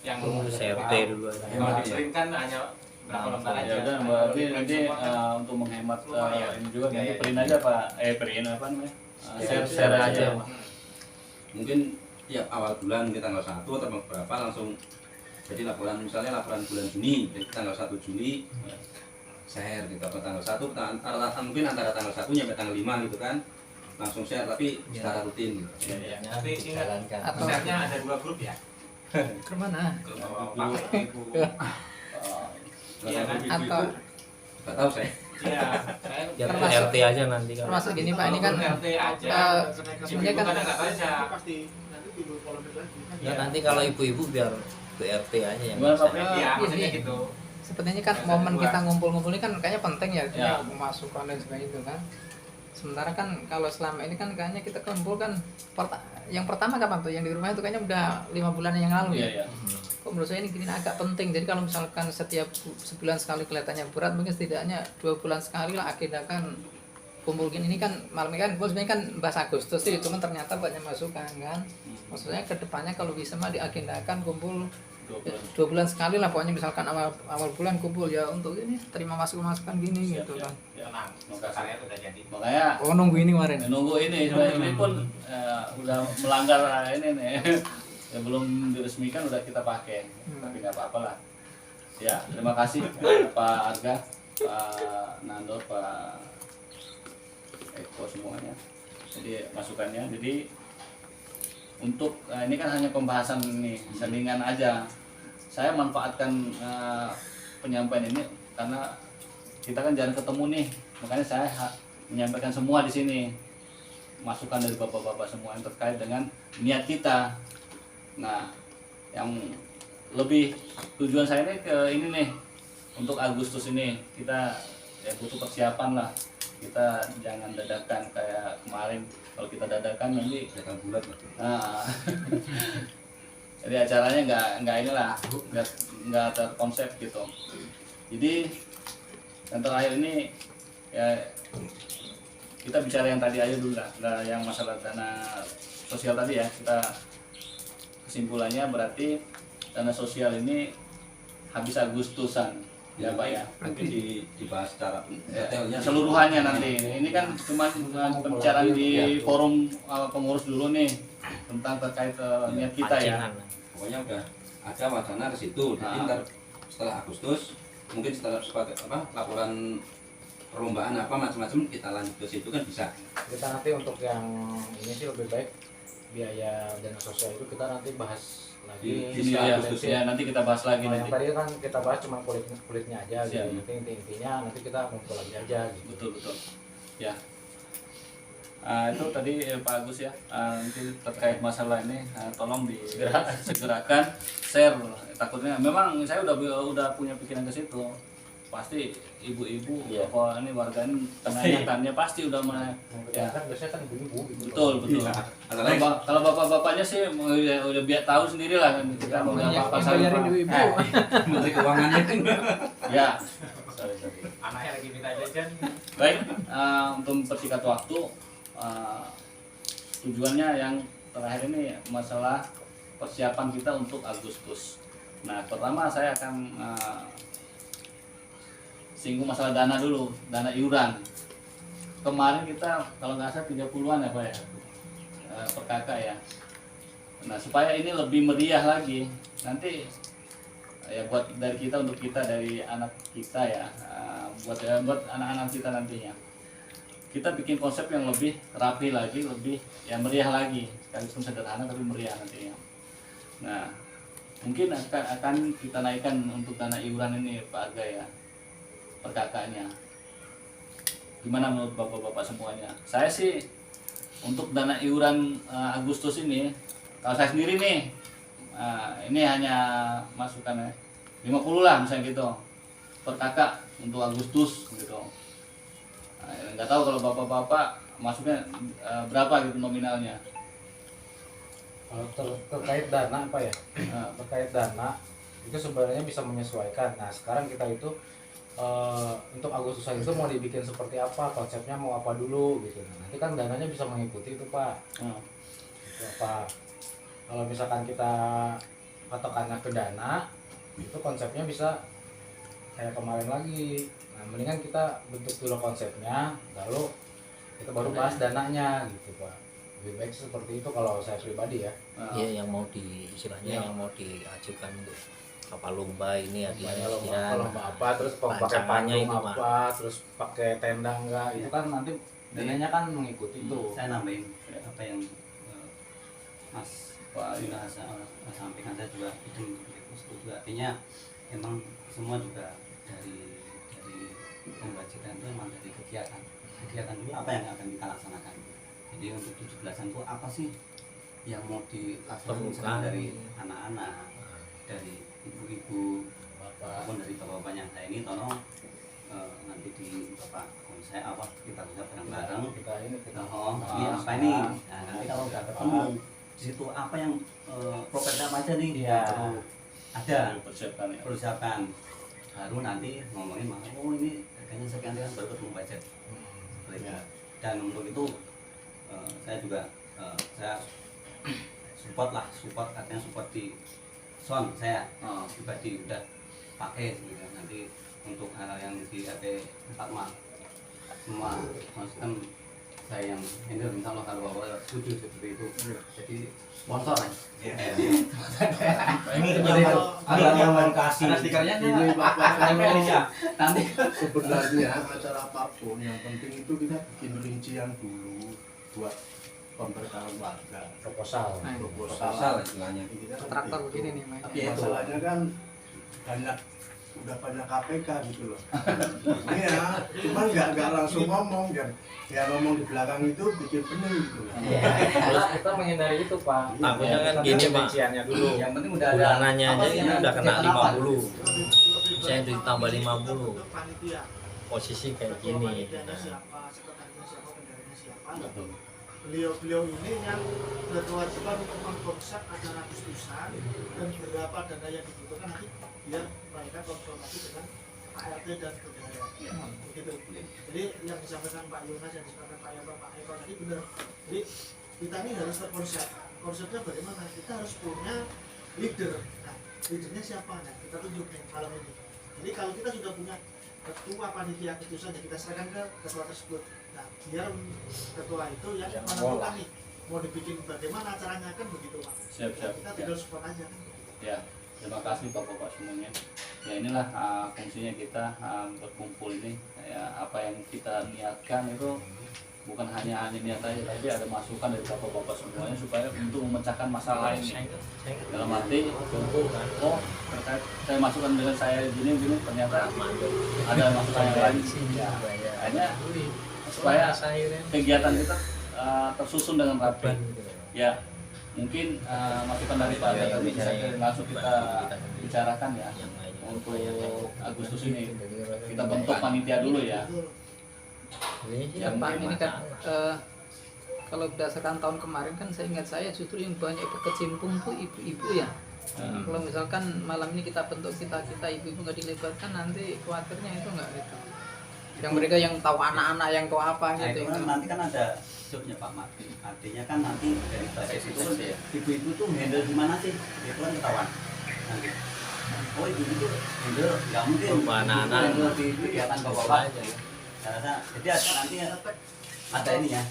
[SPEAKER 11] Yang
[SPEAKER 7] CRT dulu aja.
[SPEAKER 11] Kalau di print kan hanya berapa lembar aja.
[SPEAKER 1] Ya udah,
[SPEAKER 11] Nah,
[SPEAKER 1] Mbak,
[SPEAKER 11] kalau di print
[SPEAKER 1] nanti
[SPEAKER 11] semua kan
[SPEAKER 1] untuk menghemat
[SPEAKER 11] lumayan.
[SPEAKER 1] ini juga
[SPEAKER 11] Ya,
[SPEAKER 1] nanti
[SPEAKER 11] ya.
[SPEAKER 1] print aja Pak, print apa namanya?
[SPEAKER 11] Share
[SPEAKER 1] Share aja.
[SPEAKER 9] Mungkin ya awal bulan kita tanggal 1 atau berapa langsung jadi laporan, misalnya laporan bulan Juni, jadi tanggal 1 Juli share gitu, atau tanggal 1 mungkin antara tanggal 1 sampai tanggal 5 gitu kan langsung share, tapi secara rutin gitu.
[SPEAKER 11] Ya, tapi ingat,
[SPEAKER 7] Jalankan.
[SPEAKER 2] Atau-
[SPEAKER 11] share-nya ada 2 grup ya.
[SPEAKER 2] Kemana?
[SPEAKER 11] Grup Bapak, Ibu. Iya kan?
[SPEAKER 2] Atau
[SPEAKER 9] Nggak tahu saya.
[SPEAKER 11] Iya, saya
[SPEAKER 7] Ya ke
[SPEAKER 2] Termasuk-
[SPEAKER 7] RT aja nanti kan.
[SPEAKER 2] termasuk gini Pak, ini kan
[SPEAKER 11] RT aja.
[SPEAKER 2] sebenarnya kan
[SPEAKER 11] Bukan nggak baca.
[SPEAKER 4] Pasti nanti timbul polemik lagi.
[SPEAKER 7] Ya nanti kalau ibu-ibu biar ke RT aja yang
[SPEAKER 1] Gimana,
[SPEAKER 7] bisa.
[SPEAKER 1] Pak?
[SPEAKER 11] Iya, maksudnya
[SPEAKER 2] Ini.
[SPEAKER 11] gitu.
[SPEAKER 2] sepertinya kan momen kita ngumpul-ngumpul ini kan kayaknya penting ya,
[SPEAKER 1] Ya.
[SPEAKER 2] masukan dan sebagainya itu kan. Sementara kan kalau selama ini kan kayaknya kita kumpul kan yang pertama kapan tuh yang di rumah itu kayaknya udah 5 bulan yang lalu
[SPEAKER 1] Iya,
[SPEAKER 2] ya.
[SPEAKER 1] ya.
[SPEAKER 2] Kok menurut saya ini gini agak penting. Jadi kalau misalkan setiap sebulan sekali kelihatannya berat, mungkin setidaknya 2 bulan sekali lah agendakan kumpul gini. Ini kan malam ini kan kumpul sebenarnya kan bahas Agustus sih, cuman ternyata banyak masukan kan. Maksudnya kedepannya kalau bisa mah diagendakan kumpul 2 bulan sekali lah, pokoknya misalkan awal bulan kumpul ya untuk ini terima masukan gini
[SPEAKER 1] Siap,
[SPEAKER 2] gitu
[SPEAKER 1] siap.
[SPEAKER 2] kan.
[SPEAKER 1] Ya,
[SPEAKER 11] Makasih karya udah jadi.
[SPEAKER 1] makanya
[SPEAKER 2] Oh nunggu ini kemarin.
[SPEAKER 1] menunggu ini sebenarnya ini pun udah melanggar ini nih. Ya belum diresmikan udah kita pakai, tapi nggak apa-apa lah. Ya terima kasih Pak Arga, Pak Nando, Pak Eko semuanya. Jadi masukannya. Jadi untuk ini kan hanya pembahasan ini selingan aja. Saya manfaatkan penyampaian ini karena kita kan jarang ketemu nih, makanya saya menyampaikan semua di sini masukan dari bapak-bapak semua yang terkait dengan niat kita. Nah, yang lebih tujuan saya ini ke ini nih, untuk Agustus ini kita ya butuh persiapan lah. Kita jangan dadakan kayak kemarin. Kalau kita dadakan nanti
[SPEAKER 9] Datang bulat.
[SPEAKER 1] nah, jadi acaranya nggak inilah, nggak terkonsep gitu. Jadi yang terakhir ini ya kita bicara yang tadi aja dulu lah, yang masalah dana sosial tadi ya. Kita kesimpulannya berarti dana sosial ini habis Agustusan Ya Pak ya.
[SPEAKER 9] Mungkin dibahas secara detailnya
[SPEAKER 1] Seluruhannya nanti. Ini kan cuma pembicaraan di forum pengurus dulu nih tentang terkait niat kita ya.
[SPEAKER 7] Pancingan.
[SPEAKER 9] Pokoknya udah ada wacana ke situ. Jadi ntar setelah Agustus mungkin setelah laporan perlombaan apa macam-macam kita lanjut ke situ kan bisa.
[SPEAKER 8] Kita nanti untuk yang ini sih lebih baik biaya dana sosial itu kita nanti bahas lagi.
[SPEAKER 1] Ini ya, nanti kita bahas lagi
[SPEAKER 8] Yang
[SPEAKER 1] nanti.
[SPEAKER 8] tadi kan kita bahas cuma kulitnya aja gitu.
[SPEAKER 1] Siap.
[SPEAKER 8] Nanti intinya nanti kita kumpul lagi aja gitu.
[SPEAKER 1] Betul. Ya. Itu tadi Pak Agus ya. Nanti terkait masalah ini tolong disegerakan share. Takutnya memang saya udah punya pikiran ke situ. Pasti ibu-ibu apa ini warga ini menanyakannya pasti udah ya.
[SPEAKER 8] Kan biasanya kan ibu-ibu gitu.
[SPEAKER 1] Betul. Kalau bapak-bapaknya sih udah biar tahu sendiri lah kan kita mau apa
[SPEAKER 2] bayarin ibu-ibu.
[SPEAKER 9] Menteri Keuangannya kan.
[SPEAKER 1] Ya.
[SPEAKER 11] Anaknya lagi minta jajan.
[SPEAKER 1] Baik, untuk mempersingkat waktu, tujuannya yang terakhir ini masalah persiapan kita untuk Agustus. Nah, pertama saya akan singgung masalah dana dulu, dana iuran. Kemarin kita kalau nggak salah 30-an ya Pak ya, per kakak ya. Nah, supaya ini lebih meriah lagi, nanti ya buat dari kita untuk kita dari anak kita ya, buat anak-anak kita nantinya. Kita bikin konsep yang lebih rapi lagi, lebih yang meriah lagi, sekalipun sederhana tapi meriah nantinya. Nah, mungkin akan kita naikkan untuk dana iuran ini Pak Arga ya, per kakaknya. Gimana menurut bapak-bapak semuanya? Saya sih untuk dana iuran Agustus ini, kalau saya sendiri nih, ini hanya masukan ya, 50 lah misalnya gitu per kakak untuk Agustus gitu. Nggak tahu kalau bapak-bapak masuknya berapa gitu nominalnya.
[SPEAKER 8] Kalau terkait dana apa ya? Terkait dana itu sebenarnya bisa menyesuaikan. Nah sekarang kita itu untuk Agustusan itu mau dibikin seperti apa, konsepnya mau apa dulu gitu. Nah, nanti kan dananya bisa mengikuti itu Pak. Itu apa? Kalau misalkan kita patokannya ke dana, itu konsepnya bisa kayak kemarin lagi. Nah mendingan kita bentuk dulu konsepnya, lalu kita baru bahas dananya gitu Pak. Lebih baik seperti itu kalau saya pribadi ya.
[SPEAKER 7] Iya, yang mau istilahnya yang mau diajukan untuk kapal lomba ini ya
[SPEAKER 8] lomba apa, terus pakai panggung apa, terus pakai tenda enggak, itu kan nanti dananya kan mengikuti itu.
[SPEAKER 6] Saya nambahin apa yang Mas Yuna sampaikan, saya juga itu setuju. Artinya emang semua juga dari pembajikan itu memang dari kegiatan dulu apa yang akan kita laksanakan. Jadi untuk 17-an itu apa sih yang mau dilaksanakan dari anak-anak, dari ibu-ibu, maupun dari bapak-bapaknya. Nah ini tolong nanti di bapak konsep apa kita bisa bareng-bareng. Ini apa ini? Nah nanti kalau udah ketemu di situ apa yang program aja nih perlu ada persiapan. Baru nanti ngomongin ini harganya sekian baru ketemu budget. Dan untuk itu saya juga saya support artinya support di sound saya pribadi udah pakai sebenarnya. Nanti untuk hal yang di RT 4 semua maksudnya saya yang handle, insya Allah kalau bapak setuju seperti itu. Jadi sponsor
[SPEAKER 5] ini yang kasih
[SPEAKER 6] stikernya
[SPEAKER 10] ini
[SPEAKER 6] nanti
[SPEAKER 10] sebenarnya acara apapun yang penting itu kita bikin rincian dulu buat pemberitahuan warga,
[SPEAKER 8] Proposal
[SPEAKER 9] istilahnya.
[SPEAKER 2] Kontraktor begini nih
[SPEAKER 10] Tapi masalahnya kan udah banyak KPK gitu loh. Iya, cuman nggak langsung ngomong dan ya ngomong di belakang itu bikin pening gitu loh.
[SPEAKER 8] Terus kita menghindari itu Pak.
[SPEAKER 7] Takutnya kan gini Pak,
[SPEAKER 8] rinciannya dulu.
[SPEAKER 6] yang penting udah ada
[SPEAKER 7] bulanannya aja ini udah kena 50. Saya
[SPEAKER 4] Lebih
[SPEAKER 7] ditambah
[SPEAKER 4] baik
[SPEAKER 7] 50.
[SPEAKER 4] untuk panitia.
[SPEAKER 7] Posisi kayak
[SPEAKER 4] Ketua
[SPEAKER 7] gini.
[SPEAKER 4] panitianya siapa, sekretarisnya siapa, bendaranya siapa. Beliau ini yang berkewajiban untuk mengkonsep acara Agustusan dan berapa dana yang dibutuhkan nanti biar mereka konsultasi dengan Pak RT dan bendara. Begitu. Jadi yang disampaikan Pak Yonas, yang disampaikan Pak Yonas, Pak Eko tadi benar. Jadi kita ini harus terkonsep. Konsepnya bagaimana? Kita harus punya leader. Nah, leadernya siapa? Nah, kita tunjuk nih malam ini. Jadi kalau kita sudah punya ketua panitia keputusan, kita serahkan ke ketua tersebut. Nah, biar ketua itu yang menentukan nih mau dibikin bagaimana acaranya, kan begitu Pak.
[SPEAKER 1] Siap.
[SPEAKER 4] Kita tinggal support aja.
[SPEAKER 1] Ya, terima kasih Bapak-bapak semuanya. Ya inilah fungsinya kita berkumpul ini. Ya, apa yang kita niatkan itu bukan hanya niat aja, tapi ada masukan dari Bapak-bapak semuanya supaya untuk memecahkan masalah ini. Dalam arti, oh terkait saya masukkan dengan saya gini ternyata ada masukan yang lain. Ya, hanya supaya kegiatan kita tersusun dengan rapi. Ya, mungkin masukan dari Pak Ade tadi bisa langsung kita bicarakan ya. Untuk Agustus ini kita bentuk panitia dulu ya.
[SPEAKER 2] Ya Pak, ini kan kalau berdasarkan tahun kemarin kan saya ingat saya justru yang banyak berkecimpung tuh ibu-ibu ya. Kalau misalkan malam ini kita bentuk kita ibu-ibu nggak dilibatkan, nanti khawatirnya itu nggak gitu. Yang mereka yang tahu anak-anak yang tahu apa
[SPEAKER 6] Nah,
[SPEAKER 2] gitu.
[SPEAKER 6] itu kan nanti kan ada jobnya Pak Martin. Artinya kan nanti dari basis itu ibu-ibu tuh handle gimana sih? Itu kan ketahuan. Nanti. Oh ibu itu handle nggak mungkin.
[SPEAKER 7] Anak-anak
[SPEAKER 6] handle di kegiatan bapak-bapak. Saya rasa jadi nanti ada ini ya.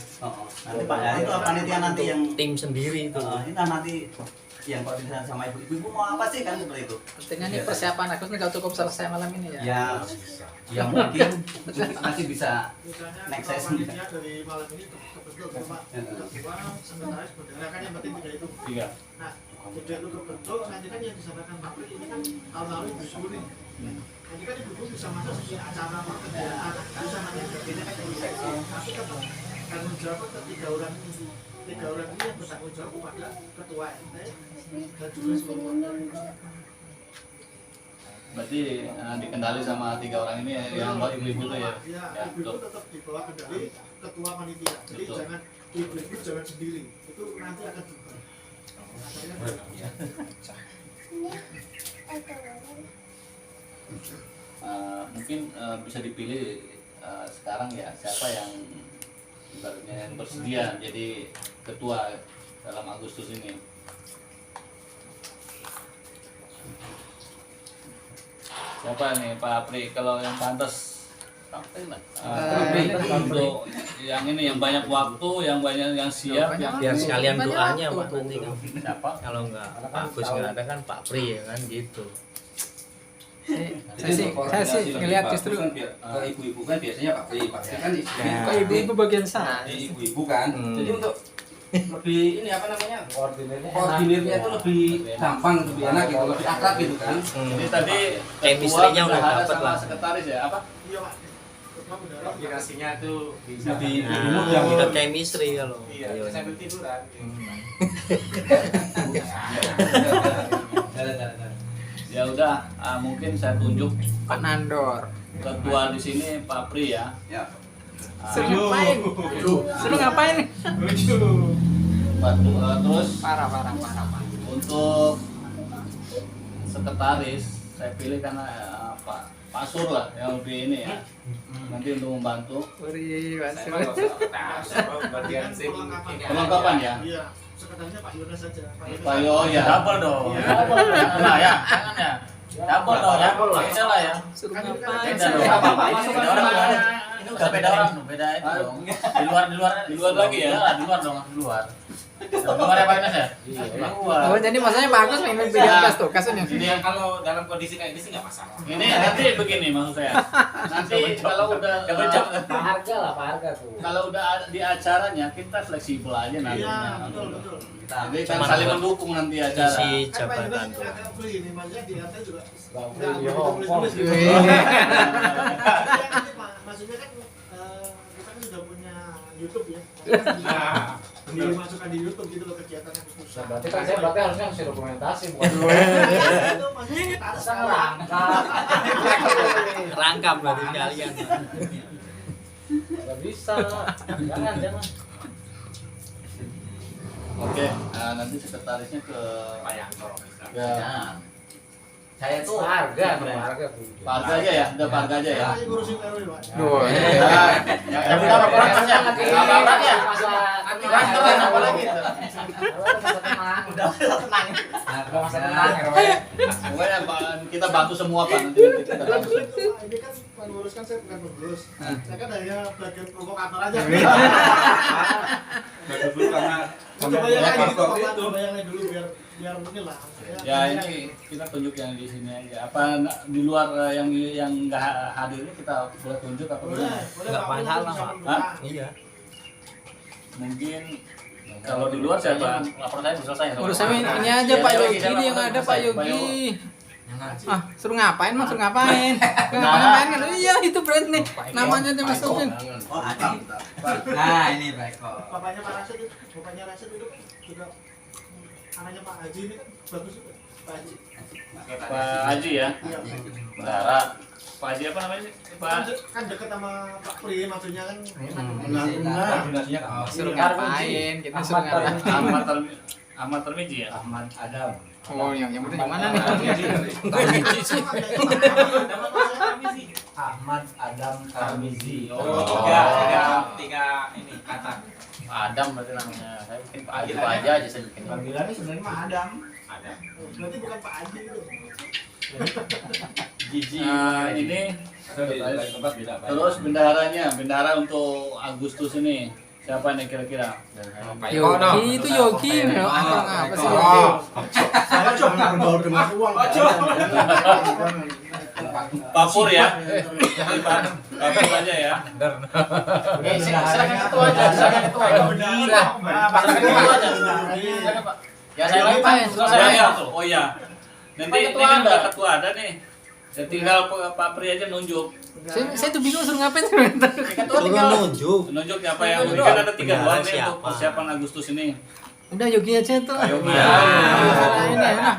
[SPEAKER 6] Nanti Pak Hari itu panitia nanti yang
[SPEAKER 7] tim sendiri itu.
[SPEAKER 6] ini nanti yang koordinasi sama ibu-ibu mau apa sih kan seperti itu.
[SPEAKER 2] Artinya ini persiapan Agus ini nggak cukup selesai malam ini ya.
[SPEAKER 6] Ya mungkin masih bisa
[SPEAKER 4] Misalnya
[SPEAKER 6] next
[SPEAKER 4] kalau
[SPEAKER 6] session.
[SPEAKER 4] panitia dari malam ini kebentuk Pak, ketua, sekretaris, bendera kan yang penting 3 itu.
[SPEAKER 1] Tiga.
[SPEAKER 4] Nah, sudah itu kebentuk, nanti kan yang disampaikan Pak Pri ini kan tahun lalu ibu-ibu nih. Nanti kan ibu-ibu bisa masuk setiap acara kegiatan, bisa nanti berbeda kan bisa. Tapi kan tanggung jawab ke 3 orang ini. 3 orang ini yang bertanggung jawab kepada ketua RT dan juga seluruh
[SPEAKER 1] Berarti dikendali sama 3 orang ini yang bawa ibu-ibu itu ya.
[SPEAKER 4] Ya,
[SPEAKER 1] Ya,
[SPEAKER 4] ibu-ibu
[SPEAKER 1] betul.
[SPEAKER 4] tetap di bawah kendali ketua panitia. Jadi
[SPEAKER 1] Betul.
[SPEAKER 4] jangan ibu-ibu jangan sendiri. Itu nanti akan bubar.
[SPEAKER 1] Mungkin bisa dipilih sekarang ya siapa yang ibaratnya yang bersedia jadi ketua dalam Agustus ini. Siapa nih Pak Apri kalau yang pantas untuk yang ini yang banyak waktu, yang banyak yang siap, yang
[SPEAKER 7] Biar sekalian
[SPEAKER 2] Banyak
[SPEAKER 7] doanya
[SPEAKER 2] waktu.
[SPEAKER 7] Pak nanti kan.
[SPEAKER 1] siapa?
[SPEAKER 7] Kalau nggak Pak Agus nggak ada kan Pak Pri ya kan gitu.
[SPEAKER 2] Saya sih ngelihat justru
[SPEAKER 9] ke ibu-ibu kan biasanya Pak Pri kan
[SPEAKER 2] kok ibu-ibu bagian sana.
[SPEAKER 9] ibu-ibu kan. Jadi untuk lebih ini apa namanya?
[SPEAKER 8] Koordinirnya
[SPEAKER 9] Koordinirnya itu lebih gampang, lebih enak gitu, lebih akrab gitu kan.
[SPEAKER 1] Jadi tadi
[SPEAKER 7] Chemistry-nya udah
[SPEAKER 1] ada
[SPEAKER 7] dapet
[SPEAKER 1] sama
[SPEAKER 7] lah.
[SPEAKER 1] sekretaris ya apa?
[SPEAKER 4] Iya Pak. Ketua bendera.
[SPEAKER 11] Koordinasinya tuh bisa
[SPEAKER 9] Lebih
[SPEAKER 7] Nah,
[SPEAKER 9] mudah.
[SPEAKER 7] kita chemistry kalau.
[SPEAKER 11] iya sambil tiduran.
[SPEAKER 1] Ya udah, mungkin saya tunjuk
[SPEAKER 2] Pak Nandor.
[SPEAKER 1] ketua di sini Pak Pri ya.
[SPEAKER 9] Ya.
[SPEAKER 2] Suruh ngapain? Suruh ngapain nih?
[SPEAKER 1] Terus
[SPEAKER 2] Parah.
[SPEAKER 1] untuk sekretaris saya pilih karena Pak Sur lah yang lebih ini ya. Nanti untuk membantu
[SPEAKER 2] Wih,
[SPEAKER 11] Saya
[SPEAKER 2] Basir.
[SPEAKER 11] mah nggak usah bagian sim ini
[SPEAKER 1] perlengkapan ya.
[SPEAKER 4] Iya, sekretarisnya Pak Yones saja.
[SPEAKER 1] Pak Yo ya.
[SPEAKER 3] Double dong. Double dong. Nah, ya, jangan ya. Double dong ya. Beda lah ya.
[SPEAKER 2] Suruh
[SPEAKER 4] Kan
[SPEAKER 2] ngapain?
[SPEAKER 3] Beda dong.
[SPEAKER 1] Apa, Pak?
[SPEAKER 3] Ini beda orang. Ini udah beda orang dong. Beda itu dong. Di luar lagi ya. Di luar dong, di luar. Di luar ya Pak Ines ya? Di luar.
[SPEAKER 2] Oh, jadi maksudnya bagus memang bidang kas tuh, kasnya.
[SPEAKER 11] Ini yang kalau dalam kondisi kayak gini sih nggak masalah.
[SPEAKER 1] Ini nanti begini maksud saya. Nanti kalau udah kalau udah ada di acaranya kita fleksibel aja nanti.
[SPEAKER 4] Iya, betul.
[SPEAKER 1] Jadi kan saling mendukung nanti acara.
[SPEAKER 7] Isi
[SPEAKER 4] Kan Pak
[SPEAKER 7] jabatan
[SPEAKER 4] Yones
[SPEAKER 7] tuh.
[SPEAKER 4] agak free nih, maksudnya di RT juga
[SPEAKER 8] Bang
[SPEAKER 4] nggak
[SPEAKER 8] Pri,
[SPEAKER 4] begitu tulis-tulis gitu.
[SPEAKER 2] Wih.
[SPEAKER 4] Iya, nanti, Pak, maksudnya kan kita kan sudah punya YouTube ya. Dimasukkan di YouTube gitu loh kegiatannya pusat.
[SPEAKER 8] Nah, berarti kan saya harusnya ngasih dokumentasi bukan
[SPEAKER 4] Itu maksudnya kita harus
[SPEAKER 7] Rangkap berarti kalian.
[SPEAKER 8] nggak bisa. Jangan.
[SPEAKER 1] Oke, nanti sekretarisnya ke
[SPEAKER 11] Pak Yanto bisa.
[SPEAKER 1] ya,
[SPEAKER 6] Saya tuh
[SPEAKER 8] Harga
[SPEAKER 1] Pak
[SPEAKER 8] Pak.
[SPEAKER 1] Arga aja ya, udah Pak Arga aja ya.
[SPEAKER 4] Ayo ngurusin RW, Pak.
[SPEAKER 2] Duh,
[SPEAKER 1] Ya udah apa ya? Apa ya?
[SPEAKER 6] udah tenang.
[SPEAKER 11] Ada masa tenang ya, Roy.
[SPEAKER 1] Pokoknya Pak, kita bantu semua Pak nanti kita bantu.
[SPEAKER 4] Ini kan pengurus kan saya bukan pengurus. Saya kan hanya bagian provokator aja.
[SPEAKER 9] Bagus dulu karena
[SPEAKER 4] Coba yang lain gitu,
[SPEAKER 9] faktor
[SPEAKER 4] Pak.
[SPEAKER 9] itu.
[SPEAKER 4] Coba yang lain dulu biar inilah.
[SPEAKER 1] Ya ini kita tunjuk yang di sini aja. Apa di luar yang nggak hadir ini kita boleh tunjuk apa
[SPEAKER 4] Boleh,
[SPEAKER 1] gimana?
[SPEAKER 4] boleh
[SPEAKER 7] Nggak
[SPEAKER 4] Pak.
[SPEAKER 7] masalah,
[SPEAKER 4] Bisa
[SPEAKER 7] Pak.
[SPEAKER 4] membuka.
[SPEAKER 1] Hah?
[SPEAKER 7] Iya.
[SPEAKER 1] Mungkin kalau di luar siapa?
[SPEAKER 3] Laporan saya belum selesai.
[SPEAKER 2] Urus saya ini aja Pak Yogi nih yang ada Pak Yogi. Ah, suruh ngapain Mas? Suruh ngapain? Ngapain kan? Iya, itu brand nih. Namanya aja masukin.
[SPEAKER 6] Oh, ada.
[SPEAKER 11] Nah, ini baik kok.
[SPEAKER 4] Bapaknya Pak Rasid itu, bapaknya Rasid itu juga anaknya Pak Haji ini kan bagus juga. Pak Haji.
[SPEAKER 1] Pak Haji ya?
[SPEAKER 4] Iya.
[SPEAKER 1] Bendara. Pak Haji apa namanya sih?
[SPEAKER 4] Kan deket sama Pak Pri maksudnya kan.
[SPEAKER 9] Koordinasinya kan.
[SPEAKER 2] Suruh ngapain? Kita suruh ngapain?
[SPEAKER 1] Ahmad Termiji ya?
[SPEAKER 5] Ahmad Adam.
[SPEAKER 2] Oh, yang bener yang mana nih?
[SPEAKER 5] Ahmad Adam Tarmizi.
[SPEAKER 1] Oh.
[SPEAKER 11] Tiga ini kata.
[SPEAKER 3] Adam berarti namanya. Saya bikin Pak Haji Pak Haji aja saya bikin.
[SPEAKER 10] Panggilannya sebenarnya mah Adam.
[SPEAKER 11] Ada.
[SPEAKER 4] Berarti bukan Pak Haji itu.
[SPEAKER 1] Gigi. Ini
[SPEAKER 9] Di lain tempat beda Pak.
[SPEAKER 1] terus bendahara untuk Agustus ini siapa nih kira-kira?
[SPEAKER 2] Yogi itu Yogi. Orang apa sih Yogi?
[SPEAKER 10] Saya cuma berbau dengan uang.
[SPEAKER 1] Papur ya? Papur aja ya?
[SPEAKER 3] Silakan ketua aja. Silakan ketua aja. Ya saya lain
[SPEAKER 1] Ya. Oh iya. Nanti ini kan udah ketua ada nih. Ya tinggal Pak Pri aja nunjuk.
[SPEAKER 2] Saya tuh bingung suruh ngapain sebentar.
[SPEAKER 3] ketua tinggal
[SPEAKER 7] nunjuk.
[SPEAKER 1] Nunjuk siapa yang ini kan ada 3 bulan nih
[SPEAKER 7] Siapa?
[SPEAKER 1] untuk persiapan Agustus ini.
[SPEAKER 2] Udah Yogi aja tuh.
[SPEAKER 1] Yogi.
[SPEAKER 2] Ah, ini ya.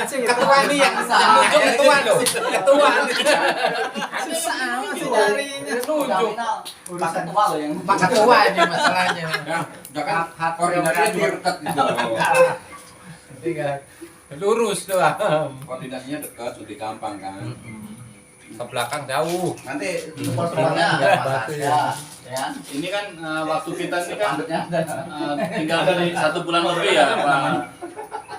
[SPEAKER 11] Ketua ini yang nunjuk ketua loh. Ketua.
[SPEAKER 2] Susah amat sih nyarinya.
[SPEAKER 6] Pak Ketua loh yang
[SPEAKER 2] Pak Ketua ini masalahnya.
[SPEAKER 9] Udah kan koordinasinya juga dekat gitu.
[SPEAKER 8] Tinggal lurus doang.
[SPEAKER 9] Koordinasinya dekat, lebih gampang kan.
[SPEAKER 8] Ke belakang jauh.
[SPEAKER 6] nanti portalnya ada Mas ya.
[SPEAKER 1] Ini kan waktu kita ini kan tinggal dari 1 bulan lebih ya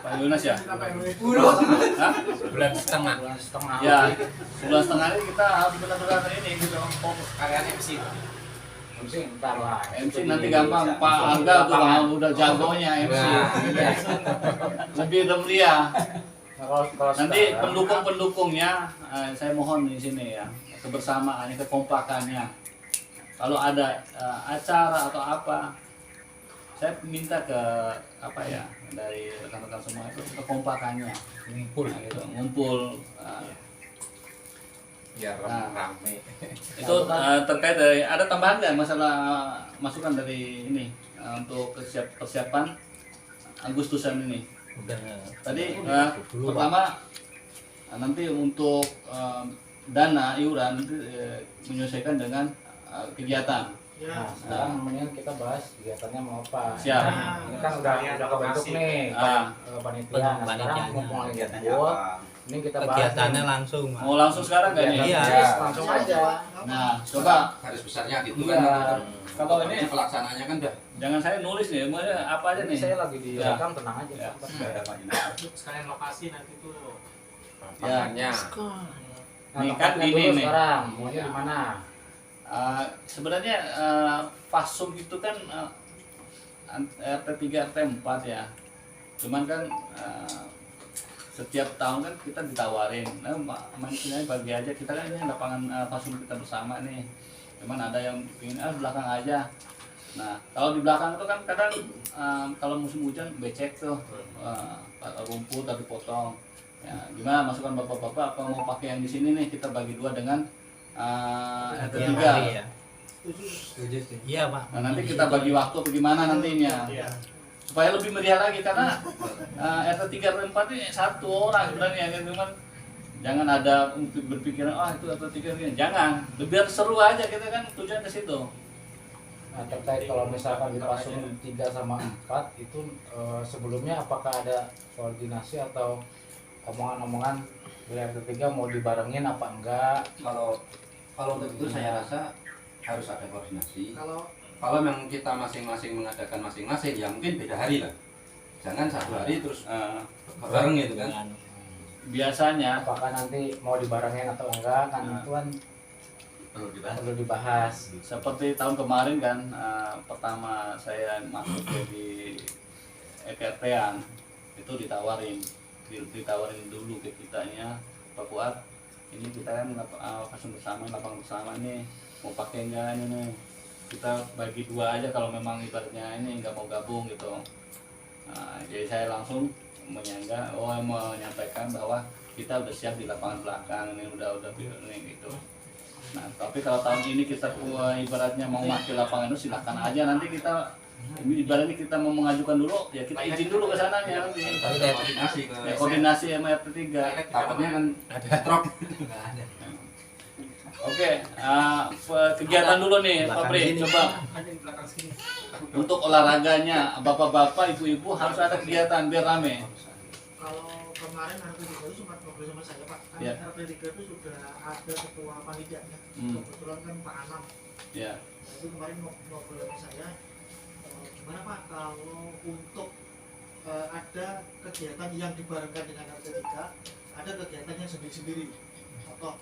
[SPEAKER 1] Pak Yunas ya? Hah?
[SPEAKER 8] Bulan setengah.
[SPEAKER 1] Ya, sebulan setengah ini kita harus benar-benar ini gitu.
[SPEAKER 11] Kalian MC.
[SPEAKER 8] MC ntar lah.
[SPEAKER 1] MC nanti gampang, Pak Angga tuh udah jagonya MC. Lebih meriah. Nanti pendukung-pendukungnya, saya mohon di sini ya, kebersamaannya, kekompakannya. Kalau ada acara atau apa, saya minta ke apa ya dari rekan-rekan semua itu kekompakannya, ngumpul.
[SPEAKER 11] Biar rame.
[SPEAKER 1] Itu terkait dari ada tambahan nggak masalah masukan dari ini untuk persiapan Agustusan ini?
[SPEAKER 7] Udah.
[SPEAKER 1] Tadi pertama nanti untuk dana iuran nanti menyesuaikan dengan kegiatan.
[SPEAKER 4] Ya.
[SPEAKER 8] Sekarang mendingan kita bahas kegiatannya mau apa.
[SPEAKER 1] Siap.
[SPEAKER 8] Ini kan udah kebentuk nih panitia. Nah, sekarang
[SPEAKER 7] Panitianya.
[SPEAKER 8] mumpung lagi
[SPEAKER 6] Kegiatannya
[SPEAKER 8] ngumpul,
[SPEAKER 6] apa?
[SPEAKER 8] ini kita bahas.
[SPEAKER 7] Kegiatannya langsung. Mas.
[SPEAKER 1] Mau langsung sekarang nggak nih?
[SPEAKER 7] Iya.
[SPEAKER 8] Langsung aja.
[SPEAKER 1] Nah, coba
[SPEAKER 9] Garis besarnya gitu
[SPEAKER 8] Iya.
[SPEAKER 9] kan.
[SPEAKER 1] kalau ini
[SPEAKER 9] Pelaksanaannya kan udah
[SPEAKER 1] jangan saya nulis nih, mau apa aja nih?
[SPEAKER 8] Saya lagi di
[SPEAKER 1] Ya.
[SPEAKER 8] rekam, tenang aja.
[SPEAKER 1] Ya.
[SPEAKER 11] Sekalian lokasi nanti tuh.
[SPEAKER 1] Ya.
[SPEAKER 8] Nah,
[SPEAKER 1] Nih, kan
[SPEAKER 8] tempatnya
[SPEAKER 1] ini
[SPEAKER 8] dulu
[SPEAKER 1] nih.
[SPEAKER 8] sekarang, maunya di mana?
[SPEAKER 1] Sebenarnya fasum itu kan RT 3 RT 4 ya. Cuman kan setiap tahun kan kita ditawarin, maksudnya bagi aja kita kan ini lapangan fasum kita bersama nih. Cuman ada yang ingin belakang aja. Nah kalau di belakang itu kan kadang kalau musim hujan becek tuh, rumput tapi potong. Ya, gimana masukan bapak-bapak apa mau pakai yang di sini nih kita bagi 2 dengan RT 3.
[SPEAKER 7] Ya. Iya, Pak.
[SPEAKER 1] Nah, nanti kita bagi waktu bagaimana nantinya. Supaya lebih meriah lagi karena RT 3 RT 4 ini 1 orang sebenarnya kan cuman jangan ada berpikiran itu RT 3 ini. Jangan, biar seru aja kita kan tujuan ke situ.
[SPEAKER 8] Nah, terkait kalau misalkan di pasung 3 sama 4 itu sebelumnya apakah ada koordinasi atau omongan-omongan dari RT 3 mau dibarengin apa enggak?
[SPEAKER 9] Kalau untuk itu saya rasa harus ada koordinasi.
[SPEAKER 4] Kalau
[SPEAKER 9] Kalau memang kita masing-masing mengadakan masing-masing, ya mungkin beda hari lah. jangan satu hari terus bareng gitu kan.
[SPEAKER 1] Biasanya
[SPEAKER 8] Apakah nanti mau dibarengin atau enggak kan itu kan perlu dibahas.
[SPEAKER 1] seperti tahun kemarin kan, pertama saya masuk jadi EKT-an itu ditawarin dulu ke kitanya, Pak Fuad, ini kita kan pasang bersama, lapang bersama nih, mau pakai enggak ini nih, kita bagi dua aja kalau memang ibaratnya ini nggak mau gabung gitu. Jadi saya langsung menyampaikan bahwa kita udah siap di lapangan belakang, ini udah ini gitu. Nah, tapi kalau tahun ini kita ibaratnya mau pakai lapangan itu silakan aja, nanti kita ibaratnya kita mau mengajukan dulu, ya kita izin dulu ke sananya nanti. Koordinasi sama RT 3.
[SPEAKER 9] Takutnya kan truk.
[SPEAKER 1] Oke, kegiatan dulu nih Pak Pri, coba untuk olahraganya bapak-bapak, ibu-ibu harus ada kegiatan biar rame.
[SPEAKER 4] Kalau kemarin RT 3 itu sempat ngobrol sama saya Pak, kan
[SPEAKER 1] Ya.
[SPEAKER 4] RT 3 itu sudah ada ketua panitianya, kebetulan kan Pak Anam.
[SPEAKER 1] Ya.
[SPEAKER 4] Nah, itu kemarin ngobrol sama saya, gimana Pak kalau untuk ada kegiatan yang dibarengkan dengan RT 3, ada kegiatan yang sendiri-sendiri. Contoh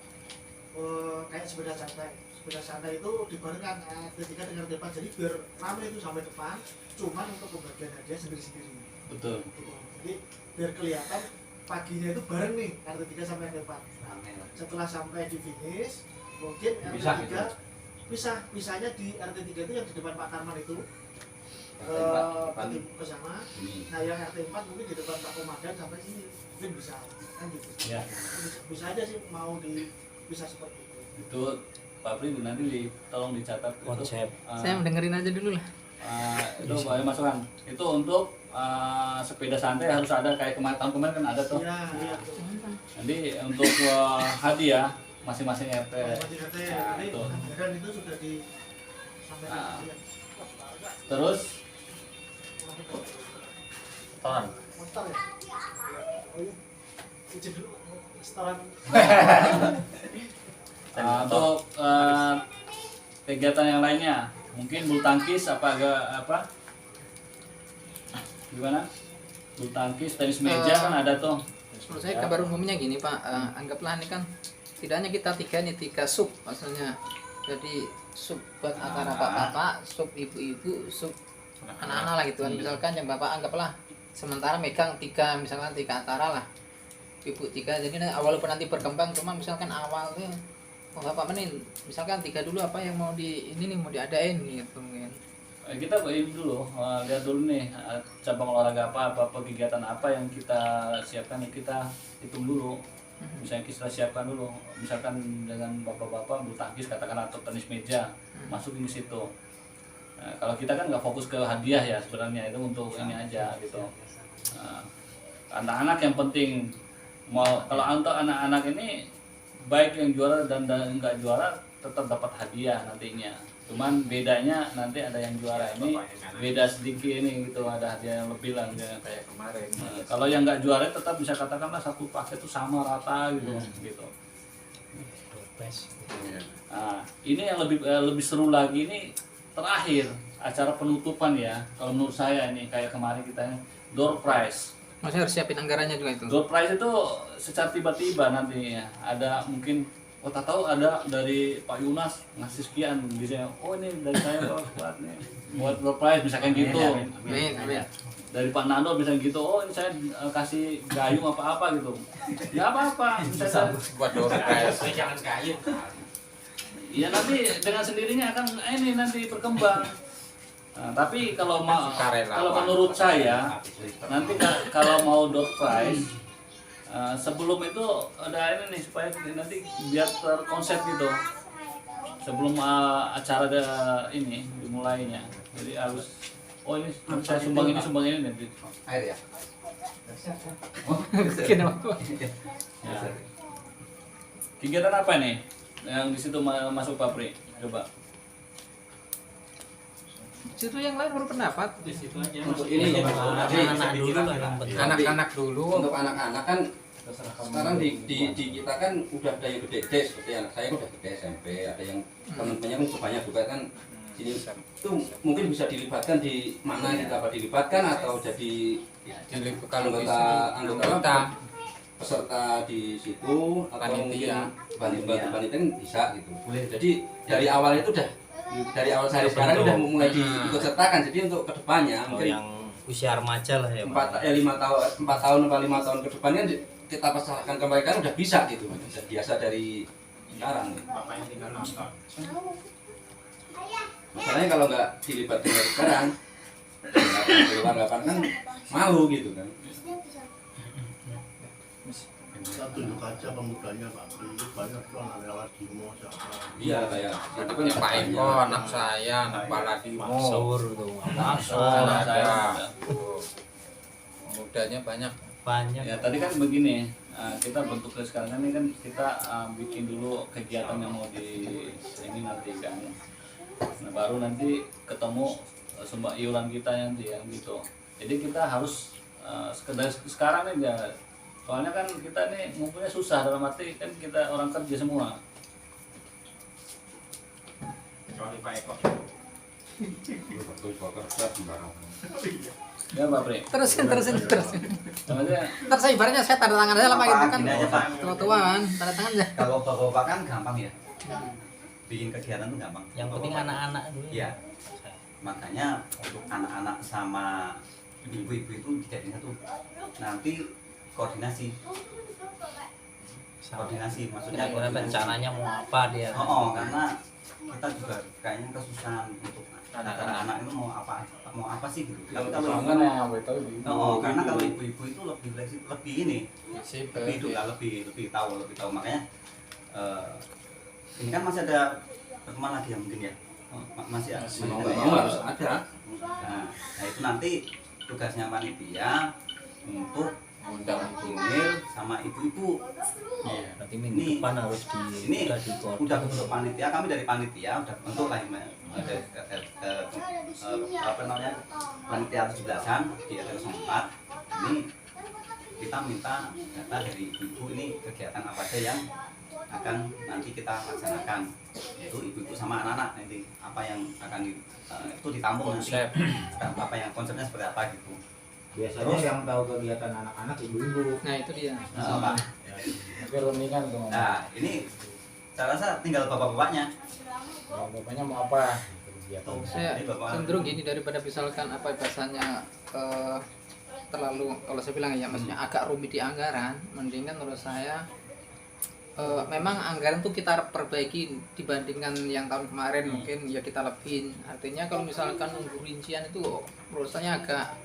[SPEAKER 4] kayak sepeda santai itu dibarengkan RT 3 dengan RT 4, jadi biar ramai itu sampai depan, cuman untuk pembagian hadiah sendiri-sendiri.
[SPEAKER 1] Betul.
[SPEAKER 4] Jadi biar kelihatan paginya itu bareng nih RT 3 sampai RT 4. Setelah sampai di finish, mungkin RT 3 pisahnya di RT 3 itu yang di depan Pak Karman itu ke sana. Nah yang RT 4 mungkin di depan Pak Komandan sampai sini, mungkin bisa kan gitu.
[SPEAKER 1] Ya.
[SPEAKER 4] Bisa aja sih mau dipisah seperti itu.
[SPEAKER 1] Itu Pak Pri nanti tolong dicatat
[SPEAKER 7] konsep.
[SPEAKER 2] Saya mendengerin aja dulu lah.
[SPEAKER 1] Itu boleh masukan. Itu untuk sepeda santai harus ada kayak tahun kemarin kan ada tuh.
[SPEAKER 4] Iya.
[SPEAKER 1] Nanti untuk hadiah masing-masing RT.
[SPEAKER 4] Nah,
[SPEAKER 1] itu.
[SPEAKER 4] Dan itu sudah disampaikan.
[SPEAKER 1] Terus
[SPEAKER 4] Motor ya? Oh iya. Izin dulu. Setoran.
[SPEAKER 1] untuk kegiatan yang lainnya, mungkin bulu tangkis gimana? Bulu tangkis, tenis meja kan ada tuh.
[SPEAKER 2] Menurut saya kabar umumnya gini Pak, anggaplah ini kan tidak hanya kita tiga sub maksudnya. Jadi sub buat antara bapak-bapak, sub ibu-ibu, sub anak-anak lah gitu kan. Misalkan yang bapak anggaplah sementara megang misalkan tiga antara lah, ibu 3. Jadi walaupun nanti berkembang, cuma misalkan awalnya bapak menin misalkan 3 dulu apa yang mau mau diadain gitu mungkin.
[SPEAKER 1] Kita ini dulu lihat dulu nih cabang olahraga apa kegiatan apa yang kita siapkan, kita hitung dulu. Misalnya kita siapkan dulu, misalkan dengan bapak-bapak bulu tangkis katakanlah atau tenis meja, masukin di situ. Nah, kalau kita kan nggak fokus ke hadiah ya sebenarnya, itu untuk ini aja gitu. Anak-anak yang penting, kalau untuk anak-anak ini baik yang juara dan nggak juara tetap dapat hadiah nantinya. Cuman bedanya nanti ada yang juara ini beda sedikit ini gitu, ada hadiah yang lebih lah kayak kemarin. Kalau yang nggak juara tetap bisa katakanlah satu paket itu sama rata gitu. Gitu. Nah, ini yang lebih seru lagi ini terakhir acara penutupan ya. Kalau menurut saya ini kayak kemarin kita door prize.
[SPEAKER 2] Maksudnya harus siapin anggarannya juga itu.
[SPEAKER 1] Door prize itu secara tiba-tiba nantinya ada mungkin tak tahu ada dari Pak Yunas ngasih sekian bisa, oh ini dari saya Pak Fuad nih buat door prize misalkan gitu.
[SPEAKER 2] Amin.
[SPEAKER 1] Dari Pak Nando bisa gitu, oh ini saya kasih gayung apa-apa gitu. Ya apa-apa, misalnya
[SPEAKER 11] buat door prize. Jangan gayung.
[SPEAKER 1] Ya nanti dengan sendirinya akan ini nanti berkembang. Nah, tapi kalau menurut saya nanti kalau mau door prize sebelum itu ada ini nih supaya nanti biar terkonsep gitu sebelum acara ini dimulainya. Jadi harus ini saya sumbang ini nanti.
[SPEAKER 9] Air ya.
[SPEAKER 2] Kenapa?
[SPEAKER 1] Ya. Kegiatan apa nih yang di situ masuk Pak Pri? Coba.
[SPEAKER 2] Situ yang lain baru pendapat.
[SPEAKER 11] Di situ aja.
[SPEAKER 9] Untuk ini
[SPEAKER 11] Anak-anak dulu.
[SPEAKER 9] Untuk anak-anak kan sekarang di kita kan udah ada yang gede seperti anak saya udah gede SMP, ada yang teman-temannya kan banyak juga kan. Ini itu mungkin bisa dilibatkan di mana kita apa dilibatkan atau jadi
[SPEAKER 6] Ya,
[SPEAKER 9] anggota peserta di situ atau mungkin panitia bisa gitu. Jadi dari awal itu dari awal saya sekarang udah mulai diikut sertakan. Jadi untuk kedepannya mungkin
[SPEAKER 7] yang usia remaja lah ya.
[SPEAKER 9] 4 tahun atau 5 tahun ke depannya kita pasarkan ke mereka udah bisa gitu. Udah biasa dari sekarang.
[SPEAKER 11] Bapak yang tinggal nonton.
[SPEAKER 9] Masalahnya kalau nggak dilibatkan dari sekarang, tanggapan kan malu gitu kan.
[SPEAKER 10] Kita tunjuk aja pemudanya Pak Pri, banyak tuh anak lewat Dimo siapa.
[SPEAKER 9] Iya kayak itu kan
[SPEAKER 3] Pak Eko, anak saya, anak Paladimo,
[SPEAKER 7] Maksur tuh.
[SPEAKER 3] Maksur,
[SPEAKER 1] Anak saya.
[SPEAKER 3] ada. Mudanya banyak.
[SPEAKER 1] Ya tadi kan begini, kita bentuknya sekarang ini kan kita bikin dulu kegiatan yang mau di ini nanti kan. Nah, baru nanti ketemu sumber iuran kita nanti yang gitu. Jadi kita harus sekedar sekarang aja. Soalnya kan kita nih ngumpulnya susah, dalam arti kan kita orang kerja semua.
[SPEAKER 11] Kecuali Pak Eko.
[SPEAKER 1] Ya Pak Pri.
[SPEAKER 2] Terusin.
[SPEAKER 1] Namanya
[SPEAKER 2] Ntar saya ibaratnya saya tanda tangan aja lah Pak gitu kan.
[SPEAKER 6] Gini aja, Pak.
[SPEAKER 2] Tua-tua kan, tanda tangan aja.
[SPEAKER 6] Kalau bapak-bapak kan gampang ya. Bikin kegiatan tuh gampang.
[SPEAKER 7] Yang penting anak-anak dulu.
[SPEAKER 6] Iya. Makanya untuk anak-anak sama ibu-ibu itu dijadiin satu. Nanti koordinasi maksudnya
[SPEAKER 7] Kira-kira rencananya mau apa dia?
[SPEAKER 6] karena kita juga kayaknya kesusahan untuk anak-anak itu mau apa sih gitu. Tapi kalau karena kalau ibu-ibu itu lebih fleksibel, lebih ini lebih itu ya lebih tahu makanya ini kan masih ada pertemuan lagi ya mungkin ya. Masih ada
[SPEAKER 9] harus ada.
[SPEAKER 6] Nah itu nanti tugasnya panitia untuk undang Mil sama ibu-ibu.
[SPEAKER 7] Iya, nanti minggu depan harus
[SPEAKER 6] ini
[SPEAKER 7] udah
[SPEAKER 6] udah bentuk panitia, kami dari panitia udah bentuk lah ada apa namanya panitia 17-an di RT 04. Ini kita minta data dari ibu ini kegiatan apa saja yang akan nanti kita laksanakan, yaitu ibu-ibu sama anak-anak nanti apa yang akan itu ditampung nanti apa yang konsepnya seperti apa gitu.
[SPEAKER 8] Biasanya
[SPEAKER 6] Terus?
[SPEAKER 8] yang tahu kegiatan anak-anak ibu-ibu.
[SPEAKER 2] Nah itu dia.
[SPEAKER 6] Apa?
[SPEAKER 8] Tapi runingan tuh.
[SPEAKER 6] Nah ini saya rasa tinggal bapak-bapaknya.
[SPEAKER 8] Kalau bapaknya mau apa? Kegiatan.
[SPEAKER 2] Saya
[SPEAKER 6] Ini bapak.
[SPEAKER 2] cenderung gini, daripada misalkan apa bahasanya terlalu, kalau saya bilang ya maksudnya agak rumit di anggaran, mendingan menurut saya memang anggaran tuh kita perbaiki dibandingkan yang tahun kemarin. Mungkin ya kita lebihin. Artinya kalau misalkan nunggu rincian itu menurut saya agak,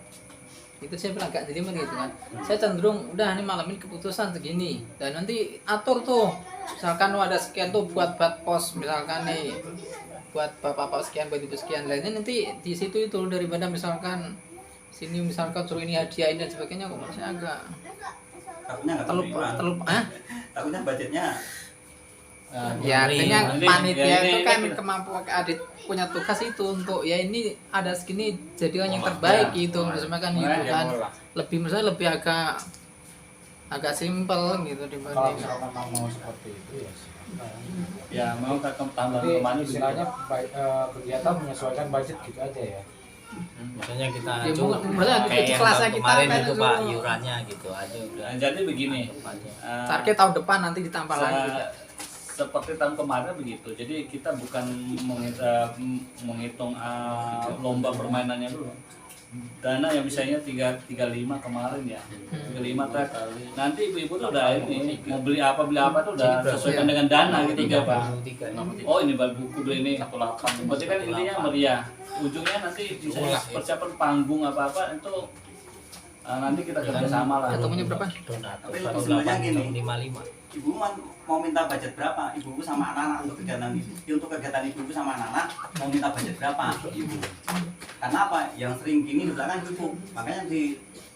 [SPEAKER 2] itu saya bilang agak jelimet gitu kan. Saya cenderung udah ini malam ini keputusan segini dan nanti atur tuh, misalkan ada sekian tuh buat pos, misalkan nih buat bapak-bapak sekian, buat ibu sekian, lainnya nanti di situ itu, daripada misalkan sini misalkan suruh ini hadiah ini dan sebagainya, kok menurut saya agak
[SPEAKER 6] Takutnya nggak
[SPEAKER 2] terlalu
[SPEAKER 6] takutnya budgetnya.
[SPEAKER 2] ya artinya
[SPEAKER 1] Ini-
[SPEAKER 2] panitia
[SPEAKER 1] ini-
[SPEAKER 2] itu kan
[SPEAKER 1] ini-
[SPEAKER 2] kemampuan adit punya tugas itu untuk ya ini ada segini jadikan yang terbaik gitu, misalnya kan gitu kan, lebih misalnya lebih agak simpel gitu
[SPEAKER 8] Kalau
[SPEAKER 2] dibanding.
[SPEAKER 8] misalkan mau seperti itu ya silakan.
[SPEAKER 1] ya mau tambah
[SPEAKER 8] Tapi
[SPEAKER 1] kemana
[SPEAKER 8] istilahnya kegiatan menyesuaikan budget gitu aja ya.
[SPEAKER 7] Misalnya kita
[SPEAKER 2] Ya,
[SPEAKER 7] acu
[SPEAKER 2] maksudnya
[SPEAKER 7] kayak yang
[SPEAKER 2] kelasnya
[SPEAKER 7] tahun
[SPEAKER 2] kita
[SPEAKER 7] kemarin
[SPEAKER 2] kan
[SPEAKER 7] itu
[SPEAKER 2] dulu.
[SPEAKER 7] Pak iurannya gitu aja udah.
[SPEAKER 1] Nah, jadi begini.
[SPEAKER 7] Aja.
[SPEAKER 2] Target tahun depan nanti ditambah lagi.
[SPEAKER 1] Seperti tahun kemarin begitu. Jadi kita bukan menghitung lomba permainannya dulu. Dana yang misalnya 35 kemarin ya. 35 tak. Nanti ibu-ibu tuh udah ini mau beli apa tuh udah sesuaikan dengan dana gitu ya Pak. Oh ini buku beli ini 18. Berarti kan intinya meriah. Ujungnya nanti bisa persiapan panggung apa-apa itu nanti kita kerjasama lah.
[SPEAKER 2] Ketemunya berapa?
[SPEAKER 6] Tapi lebih sebenarnya gini,
[SPEAKER 7] 55.
[SPEAKER 6] ibu mau minta budget berapa? Ibu sama anak-anak untuk kegiatan ini. Untuk kegiatan ibu sama anak-anak mau minta budget berapa? Ibu. Karena apa? Yang sering gini di belakang ibu. Makanya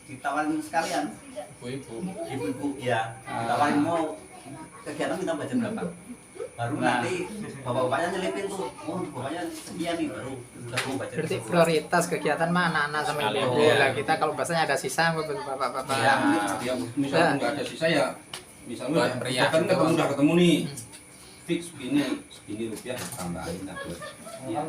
[SPEAKER 6] ditawarin sekalian. Ibu-ibu ya. Ditawarin mau kegiatan minta budget berapa? Baru nanti bapak-bapaknya nyelipin tuh. Oh, bapaknya sekian nih baru budget.
[SPEAKER 2] Berarti prioritas kegiatan mah anak-anak sama ibu lah. Kita kalau bahasanya ada sisa buat bapak-bapak.
[SPEAKER 9] Ya, misalnya nggak ada sisa ya, misalnya
[SPEAKER 3] Buat meriah
[SPEAKER 9] kan
[SPEAKER 3] gitu.
[SPEAKER 9] udah ketemu nih, fix segini rupiah tambahin terus.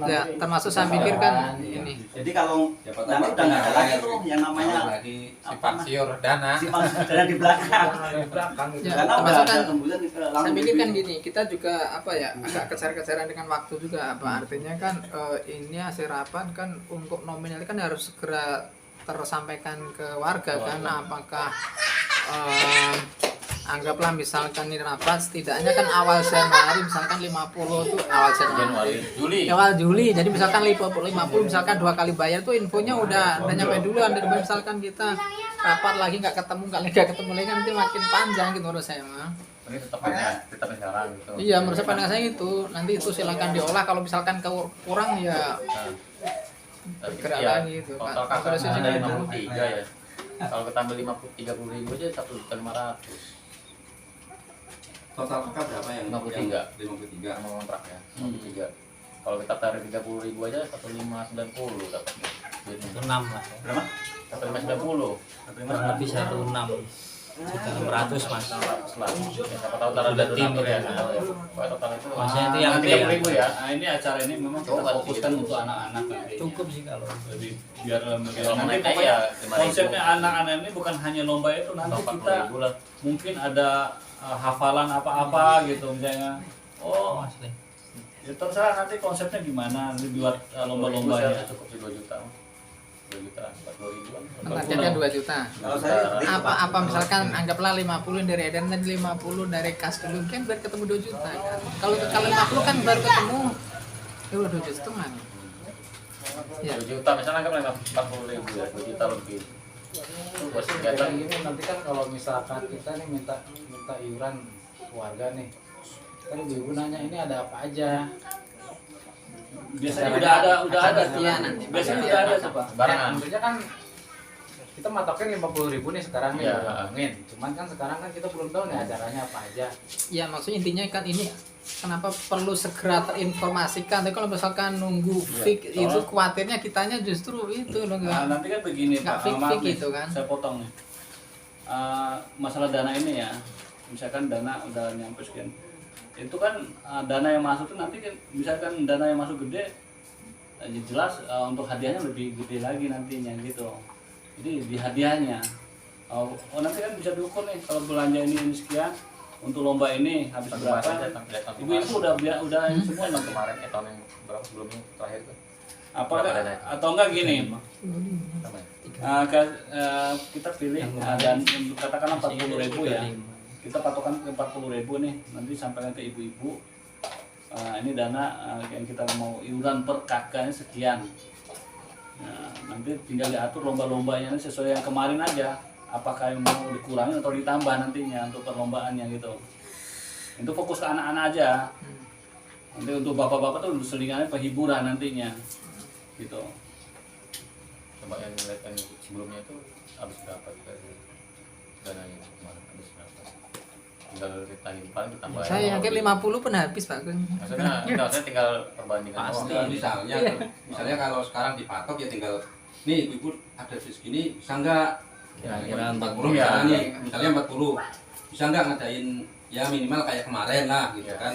[SPEAKER 2] Ya, termasuk saya pikir kan ini.
[SPEAKER 6] Jadi kalau
[SPEAKER 9] Ya
[SPEAKER 6] nanti udah nggak ada lagi tuh yang namanya
[SPEAKER 9] lagi
[SPEAKER 11] Sifat siur dana.
[SPEAKER 6] sifat dana di belakang.
[SPEAKER 2] Ya,
[SPEAKER 6] Karena udah
[SPEAKER 2] termasuk
[SPEAKER 6] ada
[SPEAKER 2] kan
[SPEAKER 6] tembusan ke
[SPEAKER 2] saya
[SPEAKER 6] langsung
[SPEAKER 2] pikir kan
[SPEAKER 6] di-
[SPEAKER 2] gini, kita juga apa ya agak kejar-kejaran dengan waktu juga apa artinya kan ini hasil rapat kan untuk nominal kan harus segera tersampaikan ke warga kan apakah anggaplah misalkan ini rapat setidaknya kan awal Januari misalkan 50 tuh awal Januari
[SPEAKER 3] Juli.
[SPEAKER 2] awal Juli jadi misalkan 50 misalkan 2 kali bayar tuh infonya udah nyampe duluan daripada misalkan kita rapat lagi nggak ketemu lagi nanti makin panjang gitu menurut saya mah.
[SPEAKER 3] Ini tetapnya sekarang gitu.
[SPEAKER 2] Iya, menurut saya pandangan saya itu. Nanti itu silakan diolah kalau misalkan kurang ya bergerak lagi itu.
[SPEAKER 3] Total
[SPEAKER 2] Pak.
[SPEAKER 3] kakak
[SPEAKER 2] Solusinya
[SPEAKER 3] ada
[SPEAKER 2] gitu.
[SPEAKER 3] 53 ya. Kalau ketambah 30 ribu aja 1.500.000
[SPEAKER 9] total kakak berapa yang
[SPEAKER 3] 53.
[SPEAKER 9] 53.
[SPEAKER 3] sama kontrak ya. 53. Kalau kita tarik 30 ribu aja 1.590 dapatnya. Jadi
[SPEAKER 7] 6 lah ya.
[SPEAKER 3] berapa? 1.590.
[SPEAKER 7] Kurang lebih 16 juta 600 mas.
[SPEAKER 3] Siapa tahu taruh dari timur ya. Kalau total itu
[SPEAKER 7] Maksudnya itu yang
[SPEAKER 1] 30 ribu ya. Nah, ini acara ini memang kita
[SPEAKER 3] Coba
[SPEAKER 1] fokuskan
[SPEAKER 3] gitu.
[SPEAKER 1] untuk anak-anak nanti.
[SPEAKER 7] Cukup sih kalau
[SPEAKER 1] Jadi biar
[SPEAKER 3] Kalau
[SPEAKER 1] nanti
[SPEAKER 3] mereka
[SPEAKER 1] pokoknya
[SPEAKER 3] ya 5.000.
[SPEAKER 1] konsepnya anak-anak ini bukan hanya lomba itu nanti kita
[SPEAKER 3] 40.000 lah.
[SPEAKER 1] mungkin ada hafalan apa-apa gitu misalnya. Oh,
[SPEAKER 7] asli.
[SPEAKER 1] ya terserah nanti konsepnya gimana nanti buat lomba-lombanya.
[SPEAKER 3] Cukup sih 2 juta. 2 juta 40 ribuan.
[SPEAKER 2] Targetnya 2 juta.
[SPEAKER 6] Kalau saya
[SPEAKER 2] Apa misalkan anggaplah 50 dari Eden dan 50 dari kas dulu kan biar ketemu 2 juta kan. Kalau 50 kan baru ketemu ya udah 2 juta setengah. Ya.
[SPEAKER 3] 2 juta misalnya anggaplah 40 ribu ya 2 juta lebih. Itu buat kegiatan
[SPEAKER 8] Kayak gini nanti kan kalau misalkan kita nih minta iuran warga nih, kan ibu nanya ini ada apa aja.
[SPEAKER 1] Biasanya udah ada tuh.
[SPEAKER 2] Iya, nanti.
[SPEAKER 1] Biasanya udah ada tuh, Pak.
[SPEAKER 3] barengan.
[SPEAKER 8] Maksudnya kan kita matokin 50.000 nih sekarang nih
[SPEAKER 3] Iya.
[SPEAKER 8] ngomongin. Cuman kan sekarang kan kita belum tahu nih acaranya apa aja.
[SPEAKER 2] Ya maksudnya intinya kan ini kenapa perlu segera terinformasikan. Tapi kalau misalkan nunggu fix itu khawatirnya kitanya justru itu loh
[SPEAKER 1] Nah,
[SPEAKER 2] enggak.
[SPEAKER 1] nanti kan begini
[SPEAKER 2] Nggak
[SPEAKER 1] Pak,
[SPEAKER 2] fix-fix
[SPEAKER 1] maaf nih,
[SPEAKER 2] gitu kan.
[SPEAKER 1] saya potong nih. Masalah dana ini ya, misalkan dana udah nyampe sekian, itu kan dana yang masuk itu nanti kan, misalkan dana yang masuk gede, jelas untuk hadiahnya lebih gede lagi nantinya gitu. Jadi di hadiahnya, nanti kan bisa diukur nih kalau belanja ini sekian, untuk lomba ini habis berapa. Ibu-ibu udah semua
[SPEAKER 3] tahun
[SPEAKER 1] nanti.
[SPEAKER 3] kemarin tahun yang berapa sebelumnya terakhir tuh
[SPEAKER 1] Apa
[SPEAKER 3] Berapa dana?
[SPEAKER 1] atau enggak gini?
[SPEAKER 3] sama ya?
[SPEAKER 1] Kita pilih dan katakanlah 40.000 ya. Kita patokan ke 40.000 nih, nanti sampaikan ke ibu-ibu. Ini dana yang kita mau iuran per kakaknya sekian. Nah, nanti tinggal diatur lomba-lombanya sesuai yang kemarin aja. Apakah yang mau dikurangi atau ditambah nantinya untuk perlombaannya gitu. Itu fokus ke anak-anak aja. Nanti untuk bapak-bapak tuh selingannya penghiburan nantinya. Gitu.
[SPEAKER 3] Coba yang lihat yang sebelumnya itu habis berapa dari dananya kemarin habis berapa? Tinggal ditanya paling ditambah.
[SPEAKER 2] Saya yakin 50 pun habis Pak.
[SPEAKER 3] Maksudnya saya tinggal perbandingan
[SPEAKER 7] Pasti.
[SPEAKER 3] doang.
[SPEAKER 9] Misalnya kalau sekarang dipatok ya tinggal nih ibu ada segini bisa nggak
[SPEAKER 7] Kira-kira
[SPEAKER 9] 40
[SPEAKER 3] ya.
[SPEAKER 9] misalnya nih, misalnya 40 bisa nggak ngadain ya minimal kayak kemarin lah gitu
[SPEAKER 3] Ya.
[SPEAKER 9] kan.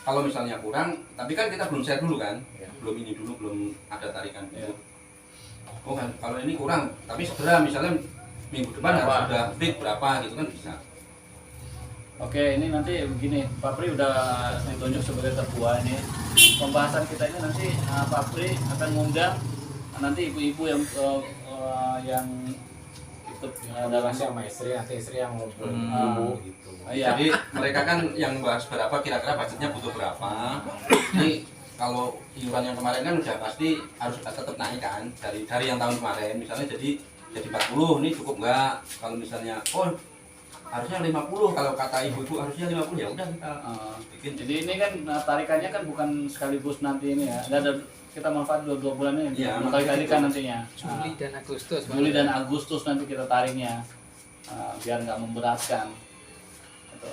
[SPEAKER 9] Kalau misalnya kurang, tapi kan kita belum share dulu kan,
[SPEAKER 3] Ya.
[SPEAKER 9] belum ini dulu, belum ada tarikan
[SPEAKER 1] Ya.
[SPEAKER 9] dulu. Oh kan, kalau ini kurang, tapi segera misalnya minggu depan
[SPEAKER 3] Berapa?
[SPEAKER 9] harus sudah fix berapa gitu kan bisa.
[SPEAKER 1] Oke, ini nanti begini, Pak Pri udah ditunjuk sebagai ketua ini. Pembahasan kita ini nanti Pak Pri akan mengundang nanti ibu-ibu yang ikut dalam
[SPEAKER 8] Relasi sama istri, nanti istri yang ngumpul dulu gitu.
[SPEAKER 1] Iya.
[SPEAKER 9] Jadi mereka kan yang bahas berapa kira-kira budgetnya butuh berapa. Ini kalau iuran yang kemarin kan udah pasti harus tetap naik kan dari yang tahun kemarin. Misalnya jadi 40 ini cukup nggak? Kalau misalnya harusnya 50, kalau kata ibu-ibu harusnya 50 ya udah kita bikin.
[SPEAKER 1] Jadi ini kan tarikannya kan bukan sekaligus nanti ini ya. Ada kita manfaat 2 bulan ini.
[SPEAKER 9] Iya,
[SPEAKER 1] Berkali-kali kan nantinya.
[SPEAKER 2] Juli dan Agustus.
[SPEAKER 1] Juli dan Agustus nanti kita tariknya. Biar nggak memberatkan. Gitu.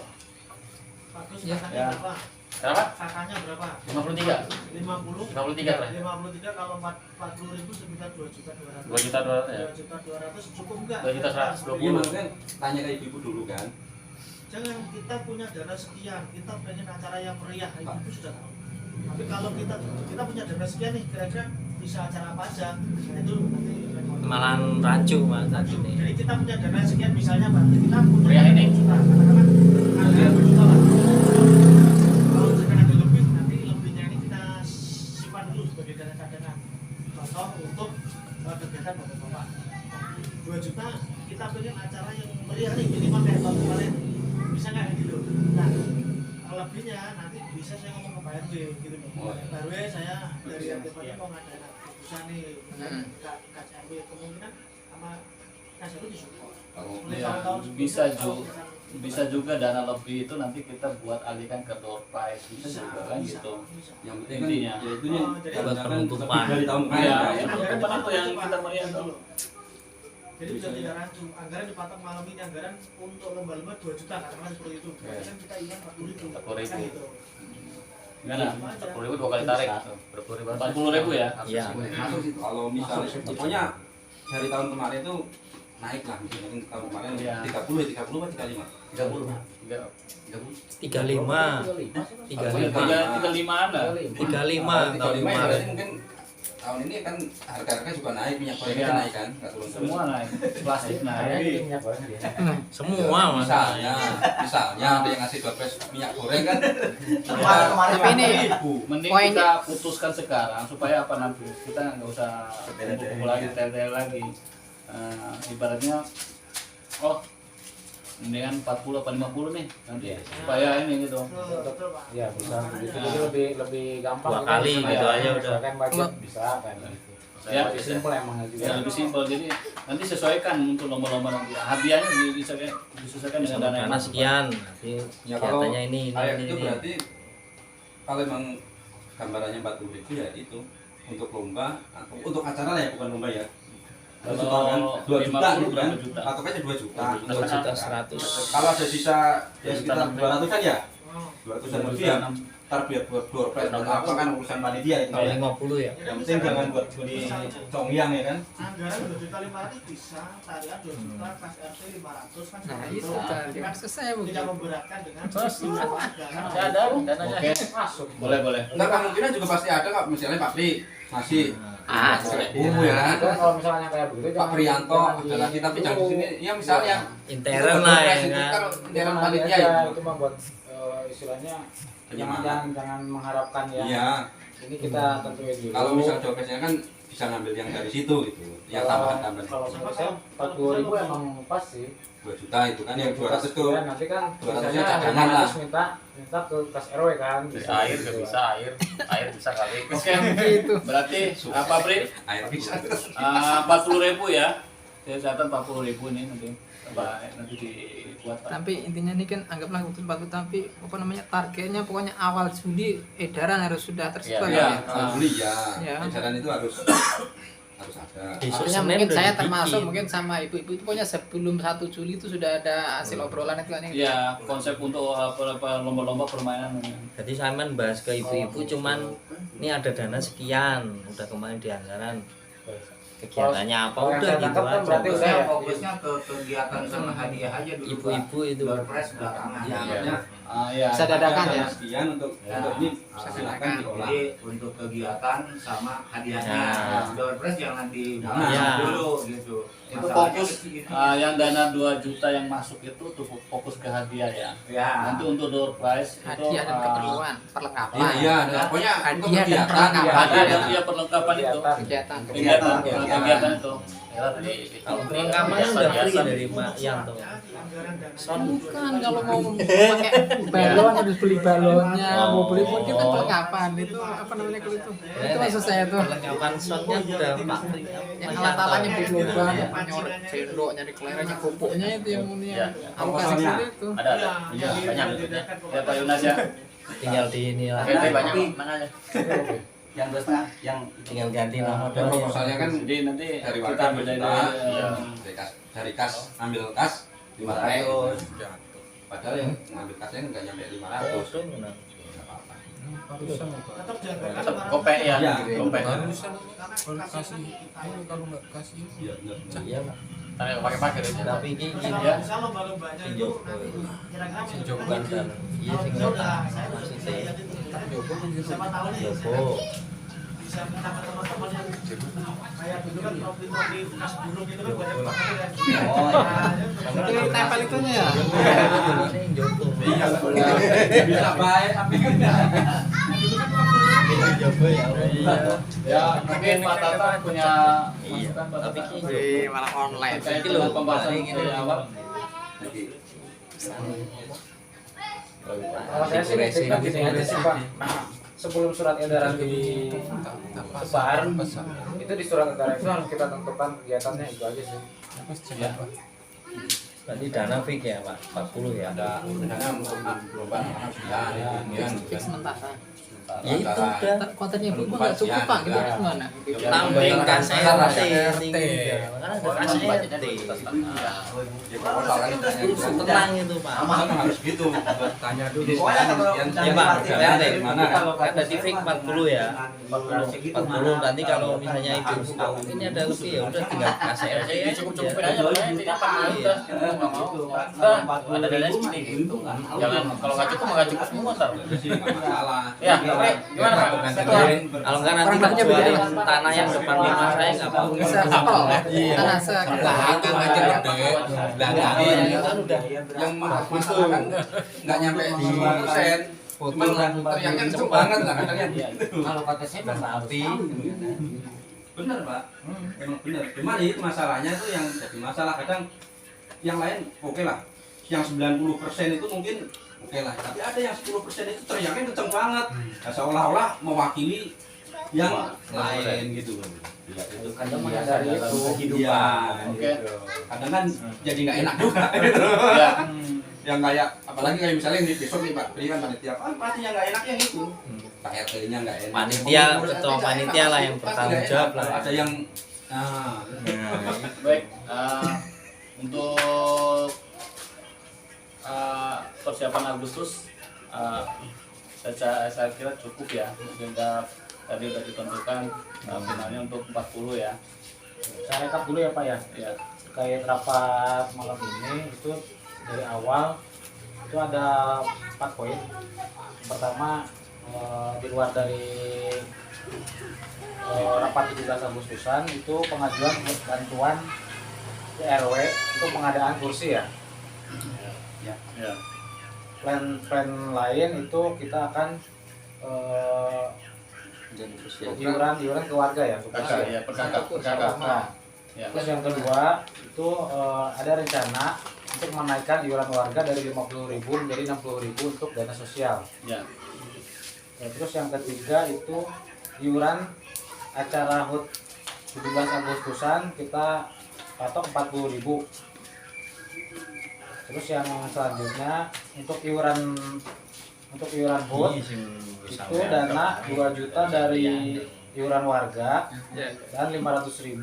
[SPEAKER 4] Bagus,
[SPEAKER 2] Ya.
[SPEAKER 4] kakaknya
[SPEAKER 1] Ya.
[SPEAKER 4] berapa?
[SPEAKER 3] Berapa?
[SPEAKER 4] Kakaknya berapa?
[SPEAKER 3] 53.
[SPEAKER 4] 50.
[SPEAKER 3] 53 lah.
[SPEAKER 4] 53 kalau 40.000 sekitar 2.200.000.
[SPEAKER 3] 2.200.000 ya.
[SPEAKER 4] 2.200.000 cukup enggak?
[SPEAKER 3] 2.120.000.
[SPEAKER 9] Iya maksudnya tanya ke ibu-ibu dulu kan.
[SPEAKER 4] jangan kita punya dana sekian, kita pengen acara yang meriah, itu sudah tahu. Tapi kalau kita punya dana sekian nih, kira-kira bisa acara apa aja, nah itu nanti
[SPEAKER 7] Malahan rancu mas.
[SPEAKER 4] jadi kita punya dana sekian, misalnya Pak, kita punya
[SPEAKER 3] Meriah ini.
[SPEAKER 4] juta, katakan ada 2 juta lah. Kalau misalkan ada lebih, nanti lebihnya ini kita simpan dulu sebagai dana cadangan. Contoh untuk kegiatan bapak-bapak 2 juta, kita pengen acara yang meriah nih, minimal kayak tahun kemarin, bisa nggak gitu. Nah, lebihnya nanti bisa saya ngomong ke Pak RW gitu nih. Pak RW saya dari RT mau ngadain keputusan nih, KCRW kemungkinan sama KCRW disupport.
[SPEAKER 1] Ya, bisa juga dana lebih itu nanti kita buat alihkan ke door prize, bisa juga kan gitu.
[SPEAKER 9] Yang penting kan
[SPEAKER 1] Intinya.
[SPEAKER 9] ya itu nih
[SPEAKER 7] Buat penutupan.
[SPEAKER 9] dari tahun
[SPEAKER 1] Iya,
[SPEAKER 9] kemarin.
[SPEAKER 1] yang penutupan itu yang kita melihat tuh.
[SPEAKER 4] Jadi bisa tidak rancu, anggaran dipatok malam ini, anggaran untuk lomba-lomba 2 juta, katakanlah seperti itu. Berarti kan kita iuran 40.000.
[SPEAKER 3] 40.000.
[SPEAKER 4] Kan gitu.
[SPEAKER 1] Gimana?
[SPEAKER 3] 40.000 2 kali tarik.
[SPEAKER 1] 40.000 ya?
[SPEAKER 7] Iya.
[SPEAKER 9] Masuk sih kalau misalnya pokoknya dari tahun kemarin itu naik lah misalnya tahun kemarin
[SPEAKER 1] Iya.
[SPEAKER 9] 30 apa 35?
[SPEAKER 3] 30.
[SPEAKER 7] 35
[SPEAKER 1] 35-an lah.
[SPEAKER 7] 35 tahun
[SPEAKER 9] 35 ya
[SPEAKER 7] kemarin.
[SPEAKER 9] berarti mungkin tahun ini kan harga-harga juga naik, minyak goreng
[SPEAKER 1] Iya.
[SPEAKER 9] kan naik kan, nggak turun
[SPEAKER 1] Semua naik, plastik naik.
[SPEAKER 7] Semua mas.
[SPEAKER 9] Misalnya ada yang ngasih 12 minyak goreng kan.
[SPEAKER 2] Tapi ini
[SPEAKER 1] Mending
[SPEAKER 2] poin-
[SPEAKER 1] kita putuskan sekarang supaya apa nanti kita nggak usah kumpul lagi, tel lagi. Ibaratnya, oh mendingan 40 apa 50 nih nanti supaya ini gitu.
[SPEAKER 4] Betul, Pak.
[SPEAKER 8] Ya bisa begitu, jadi lebih gampang.
[SPEAKER 7] 2 kali
[SPEAKER 8] Kita
[SPEAKER 7] gitu aja udah.
[SPEAKER 8] kan budget bisa kan gitu.
[SPEAKER 1] Ya,
[SPEAKER 8] Lebih simpel emang juga.
[SPEAKER 1] Ya lebih simpel, jadi nanti sesuaikan untuk lomba-lomba nanti. Hadiahnya disesuaikan dengan dana yang
[SPEAKER 7] Karena
[SPEAKER 1] masuk.
[SPEAKER 7] sekian, tapi
[SPEAKER 9] Ya kalau
[SPEAKER 7] kegiatannya ini
[SPEAKER 9] kayak
[SPEAKER 7] ini.
[SPEAKER 9] itu berarti kalau emang gambarannya 40.000 ya itu untuk lomba atau untuk acara lah ya, bukan lomba ya.
[SPEAKER 1] Kalau
[SPEAKER 9] 2 juta
[SPEAKER 1] 50
[SPEAKER 9] gitu kan.
[SPEAKER 1] berapa juta?
[SPEAKER 9] Atau kayaknya 2 juta.
[SPEAKER 7] 2.100.000.
[SPEAKER 9] Kalau ada sisa ya sekitar 200-an ya.
[SPEAKER 4] Oh.
[SPEAKER 9] 200-an lebih ya. Ntar biar buat door prize dan apa kan urusan panitia itu ya.
[SPEAKER 7] 50 ya.
[SPEAKER 9] Yang penting jangan buat beli congyang ya kan.
[SPEAKER 4] Anggaran 2.500.000 bisa, tarian 2 juta, kas RT 500 kan
[SPEAKER 2] Nah
[SPEAKER 4] seperti
[SPEAKER 2] itu
[SPEAKER 4] itu.
[SPEAKER 2] tadi
[SPEAKER 4] Kan
[SPEAKER 2] maksud saya
[SPEAKER 4] tidak
[SPEAKER 2] begitu.
[SPEAKER 4] memberatkan dengan
[SPEAKER 3] Masih
[SPEAKER 4] anggaran.
[SPEAKER 3] ada dananya.
[SPEAKER 1] Oke,
[SPEAKER 8] Masuk.
[SPEAKER 1] boleh.
[SPEAKER 9] Enggak kemungkinan juga pasti ada kok, misalnya Pak Pri masih
[SPEAKER 2] Ah,
[SPEAKER 9] ya kan.
[SPEAKER 8] Itu kalau misalnya kayak begitu
[SPEAKER 9] Pak Prianto ada lagi tapi jangan di sini ya misalnya
[SPEAKER 7] Intern lah ya kan.
[SPEAKER 9] Kalau intern
[SPEAKER 8] panitia
[SPEAKER 9] panitia ya.
[SPEAKER 8] itu membuat istilahnya
[SPEAKER 9] Penyemangat.
[SPEAKER 8] jangan mengharapkan yang
[SPEAKER 9] Iya.
[SPEAKER 8] ini kita tentuin dulu.
[SPEAKER 9] Kalau misalnya dompetnya kan bisa ngambil yang dari situ gitu. Ya tambahan-tambahan.
[SPEAKER 8] Kalau menurut saya 40.000 emang pas sih.
[SPEAKER 9] 2 juta itu kan yang 200 tuh.
[SPEAKER 8] Ya, nanti kan
[SPEAKER 9] 200-nya
[SPEAKER 8] biasanya
[SPEAKER 9] cadangan lah.
[SPEAKER 8] minta ke kas RW kan.
[SPEAKER 3] Air juga bisa, air bisa kali.
[SPEAKER 1] Oke,
[SPEAKER 2] Gitu.
[SPEAKER 1] berarti apa Pri?
[SPEAKER 9] Air bisa.
[SPEAKER 1] 40.000 ya. Saya catat 40.000 ini nanti. Coba nanti dibuat Pak.
[SPEAKER 2] Tapi intinya ini kan anggaplah waktu 40, tapi apa namanya targetnya pokoknya awal Juli edaran harus sudah tersebar
[SPEAKER 1] Iya.
[SPEAKER 2] ya.
[SPEAKER 9] Juli ya.
[SPEAKER 2] Ya.
[SPEAKER 9] Edaran itu harus ada.
[SPEAKER 7] Besok
[SPEAKER 2] Artinya
[SPEAKER 7] Senin
[SPEAKER 2] mungkin
[SPEAKER 7] udah
[SPEAKER 2] saya
[SPEAKER 7] dibikin.
[SPEAKER 2] termasuk mungkin sama ibu-ibu itu pokoknya sebelum 1 Juli itu sudah ada hasil obrolan itu kan yang
[SPEAKER 1] Ya, konsep untuk apa lomba-lomba permainan.
[SPEAKER 7] Jadi saya bahas ke ibu-ibu cuman ini ada dana sekian, udah kemarin di anggaran. Kegiatannya apa
[SPEAKER 8] Kalau yang
[SPEAKER 7] udah
[SPEAKER 8] saya
[SPEAKER 7] gitu
[SPEAKER 8] tangkap kan
[SPEAKER 7] aja.
[SPEAKER 8] berarti udah ya.
[SPEAKER 5] Fokusnya ke kegiatan sama hadiah aja dulu.
[SPEAKER 7] Ibu-ibu itu.
[SPEAKER 5] Door prize belakangan.
[SPEAKER 9] Ya, makanya
[SPEAKER 1] Ya.
[SPEAKER 2] bisa dadakan ya.
[SPEAKER 9] sekian untuk
[SPEAKER 5] Ya.
[SPEAKER 9] ini
[SPEAKER 2] Bisa
[SPEAKER 9] silakan
[SPEAKER 2] dadakan.
[SPEAKER 9] diolah.
[SPEAKER 5] Jadi untuk kegiatan sama hadiahnya.
[SPEAKER 7] Ya.
[SPEAKER 5] Door prize jangan dibahas
[SPEAKER 7] Ya.
[SPEAKER 5] dulu gitu.
[SPEAKER 1] Itu
[SPEAKER 5] Masalahnya
[SPEAKER 1] fokus
[SPEAKER 5] ke situ.
[SPEAKER 1] yang dana 2 juta yang masuk itu tuh fokus ke hadiah ya.
[SPEAKER 5] Ya.
[SPEAKER 1] Nanti untuk door prize itu
[SPEAKER 2] Hadiah dan keperluan, perlengkapan.
[SPEAKER 9] Iya, ada pokoknya untuk
[SPEAKER 2] Hadiah dan
[SPEAKER 9] kegiatan.
[SPEAKER 2] perlengkapan.
[SPEAKER 1] hadiah dan dia perlengkapan itu.
[SPEAKER 2] Kegiatan.
[SPEAKER 1] Kegiatan itu.
[SPEAKER 3] Ya, tadi
[SPEAKER 7] Kalau perlengkapannya udah free dari Mak Yanto.
[SPEAKER 2] Bukan kalau mau pakai balon harus beli balonnya, mau beli pun kita perlengkapan itu apa namanya kalau itu. Itu maksud saya tuh.
[SPEAKER 7] Perlengkapan shotnya udah Pak Tri.
[SPEAKER 2] Yang alat-alatnya berlomba, nyorek sendok, nyari kelereng, pupuknya itu yang
[SPEAKER 3] Ya.
[SPEAKER 2] aku kasih dulu itu.
[SPEAKER 3] ada.
[SPEAKER 1] Iya,
[SPEAKER 3] Banyak.
[SPEAKER 1] Ya Pak Yunas ya.
[SPEAKER 7] Tinggal di ini lah.
[SPEAKER 3] Oke, banyak mana aja.
[SPEAKER 6] Yang 2,5 yang
[SPEAKER 7] Tinggal ganti nama
[SPEAKER 9] Dan
[SPEAKER 7] doang.
[SPEAKER 9] proposalnya kan
[SPEAKER 1] Jadi nanti
[SPEAKER 9] dari
[SPEAKER 1] kita
[SPEAKER 9] warga
[SPEAKER 1] bedain
[SPEAKER 9] juta,
[SPEAKER 1] dulu.
[SPEAKER 9] dari kas ambil kas 500. Padahal yang ngambil kasnya nggak nyampe 500.
[SPEAKER 7] Waduh, benar.
[SPEAKER 9] Nggak apa-apa.
[SPEAKER 4] Tetap jaga
[SPEAKER 3] Tetap kopek ya,
[SPEAKER 9] Iya.
[SPEAKER 3] kopek.
[SPEAKER 4] Karena kasih
[SPEAKER 9] Iya, benar.
[SPEAKER 7] Iya, Pak.
[SPEAKER 3] Tanya pakai
[SPEAKER 7] Tapi ini
[SPEAKER 4] Kalau bisa lomba-lombanya itu nanti kira-kira
[SPEAKER 7] Jokokan dan iya sing maksudnya
[SPEAKER 4] siapa tahu nih
[SPEAKER 7] Joko.
[SPEAKER 4] bisa minta ke teman-teman yang kayak dulu kan trofi-trofi bekas burung itu kan banyak banget kan.
[SPEAKER 9] Oh,
[SPEAKER 2] Itu yang tempel itunya ya.
[SPEAKER 7] Sing Joko.
[SPEAKER 9] bisa baik tapi
[SPEAKER 7] Joko ya.
[SPEAKER 1] Ya, mungkin Pak Tata punya
[SPEAKER 7] Iya.
[SPEAKER 1] masukan, Pak
[SPEAKER 7] Tapi
[SPEAKER 1] Tata?
[SPEAKER 7] ki
[SPEAKER 2] Malah online.
[SPEAKER 1] Terkait
[SPEAKER 7] Iki
[SPEAKER 1] dengan
[SPEAKER 7] lho,
[SPEAKER 1] pembahasan
[SPEAKER 7] kemarin
[SPEAKER 1] dari
[SPEAKER 7] ini.
[SPEAKER 1] awal.
[SPEAKER 8] Kalau saya sih kita gini aja sih Pak. Sebelum surat edaran disebar, itu di surat edaran itu harus kita tentukan kegiatannya itu aja sih.
[SPEAKER 1] Ya.
[SPEAKER 7] Berarti dana fix ya Pak, 40 ya.
[SPEAKER 9] ada rencana untuk gelombang
[SPEAKER 2] Fix sementara.
[SPEAKER 7] Ya itu udah.
[SPEAKER 2] Kontennya berubah nggak cukup Pak, gitu gimana?
[SPEAKER 7] Tambahin KSRT. Karena ada KSRT. Tenang itu Pak.
[SPEAKER 9] harus gitu tanya dulu
[SPEAKER 7] Ya Pak, nanti kata di fix 40 ya. 40 nanti kalau misalnya itu ini ada lebih ya udah tinggal KSRT ya.
[SPEAKER 3] Cukup-cukupin aja pokoknya intinya 40 udah gitu nggak mau. Udah ada dana segini gitu. Jangan kalau nggak cukup nggak cukup semua ntar.
[SPEAKER 9] masalah
[SPEAKER 3] Ya, oke. Gimana Pak? Ketua?
[SPEAKER 7] Kalau nggak nanti kecuali tanah yang depan rumah saya nggak apa-apa.
[SPEAKER 2] Bisa setol ya. Tanah
[SPEAKER 9] belakang aja gede belakang
[SPEAKER 7] Itu kan udah
[SPEAKER 9] yang bagus tuh nggak nyampe 10%. Cuman teriaknya kenceng banget lah kadang
[SPEAKER 5] Kalau kata saya berarti
[SPEAKER 9] bener Pak, emang bener. Cuman itu masalahnya tuh yang jadi masalah kadang yang lain oke lah, yang 90% itu mungkin oke lah, tapi ada yang 10% itu teriaknya kenceng banget, nah, seolah-olah mewakili yang lain gitu. Ya, itu kan
[SPEAKER 8] Kadang menyadari itu
[SPEAKER 9] kehidupan.
[SPEAKER 1] Oke.
[SPEAKER 9] Kadang kan jadi nggak enak juga. Gitu.
[SPEAKER 1] Ya.
[SPEAKER 9] Yang kayak apalagi kayak misalnya nih besok nih Pak, berikan panitia, pasti yang nggak enak yang itu. KRT-nya nggak enak.
[SPEAKER 7] Panitia, ketua panitia lah yang bertanggung jawab lah.
[SPEAKER 9] Ada yang
[SPEAKER 1] Baik, untuk persiapan Agustus saya kira cukup ya, sehingga tadi sudah ditentukan finalnya untuk 40 ya.
[SPEAKER 8] Saya rekap dulu ya Pak ya.
[SPEAKER 1] Ya.
[SPEAKER 8] Terkait rapat malam ini itu dari awal itu ada 4 poin. Pertama di luar dari rapat 17 Agustusan itu pengajuan bantuan ke RW untuk pengadaan kursi ya.
[SPEAKER 1] Ya.
[SPEAKER 8] Plan lain itu kita akan iuran ke warga ya untuk kursi ya.
[SPEAKER 1] Ya, perkaka.
[SPEAKER 8] Nah,
[SPEAKER 1] Ya.
[SPEAKER 8] terus yang kedua itu ada rencana untuk menaikkan iuran warga dari 50.000 menjadi 60.000 untuk dana sosial.
[SPEAKER 1] Ya.
[SPEAKER 8] Ya, terus yang ketiga itu iuran acara HUT 17 Agustusan kita patok 40.000. Terus yang selanjutnya untuk iuran HUT itu dana 2 juta dari iuran warga dan 500.000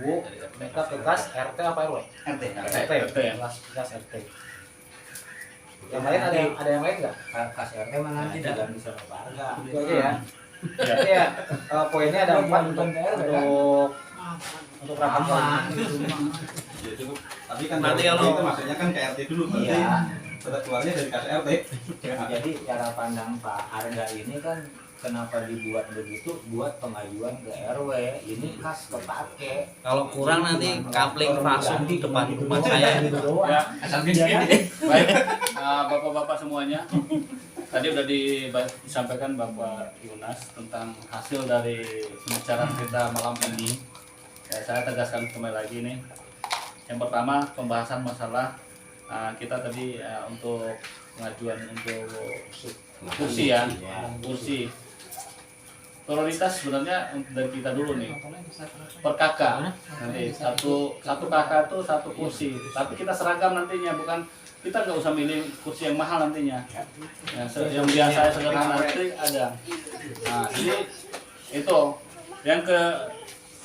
[SPEAKER 8] minta ke kas RT apa RW? RT
[SPEAKER 1] ya.
[SPEAKER 8] Kas RT. Yang lain ada yang lain nggak?
[SPEAKER 5] kas RT mana tidak bisa warga.
[SPEAKER 8] Itu aja ya. Jadi ya poinnya ada 4 untuk rapat kali ini.
[SPEAKER 9] Ya cukup. Tapi kan
[SPEAKER 7] Nanti
[SPEAKER 9] dari
[SPEAKER 7] kalau-
[SPEAKER 9] itu maksudnya kan KRT dulu berarti
[SPEAKER 5] Iya.
[SPEAKER 9] keluarnya dari KRT.
[SPEAKER 5] Jadi cara pandang Pak Arga ini kan kenapa dibuat begitu, buat pengajuan ke RW ini kas kepake.
[SPEAKER 7] Kalau kurang nanti kapling langsung di depan rumah saya.
[SPEAKER 1] Ya, asal gini. Baik, bapak-bapak semuanya. Tadi udah disampaikan Bapak Yunas tentang hasil dari pembicaraan kita malam ini. Ya, saya tegaskan kembali lagi nih. Yang pertama pembahasan masalah kita tadi untuk pengajuan untuk kursi ya, kursi. Prioritas sebenarnya dari kita dulu nih, per kakak nanti satu kakak itu satu kursi, tapi kita seragam nantinya, bukan kita nggak usah milih kursi yang mahal nantinya, ya, yang biasa sederhana nanti ada. Nah jadi itu yang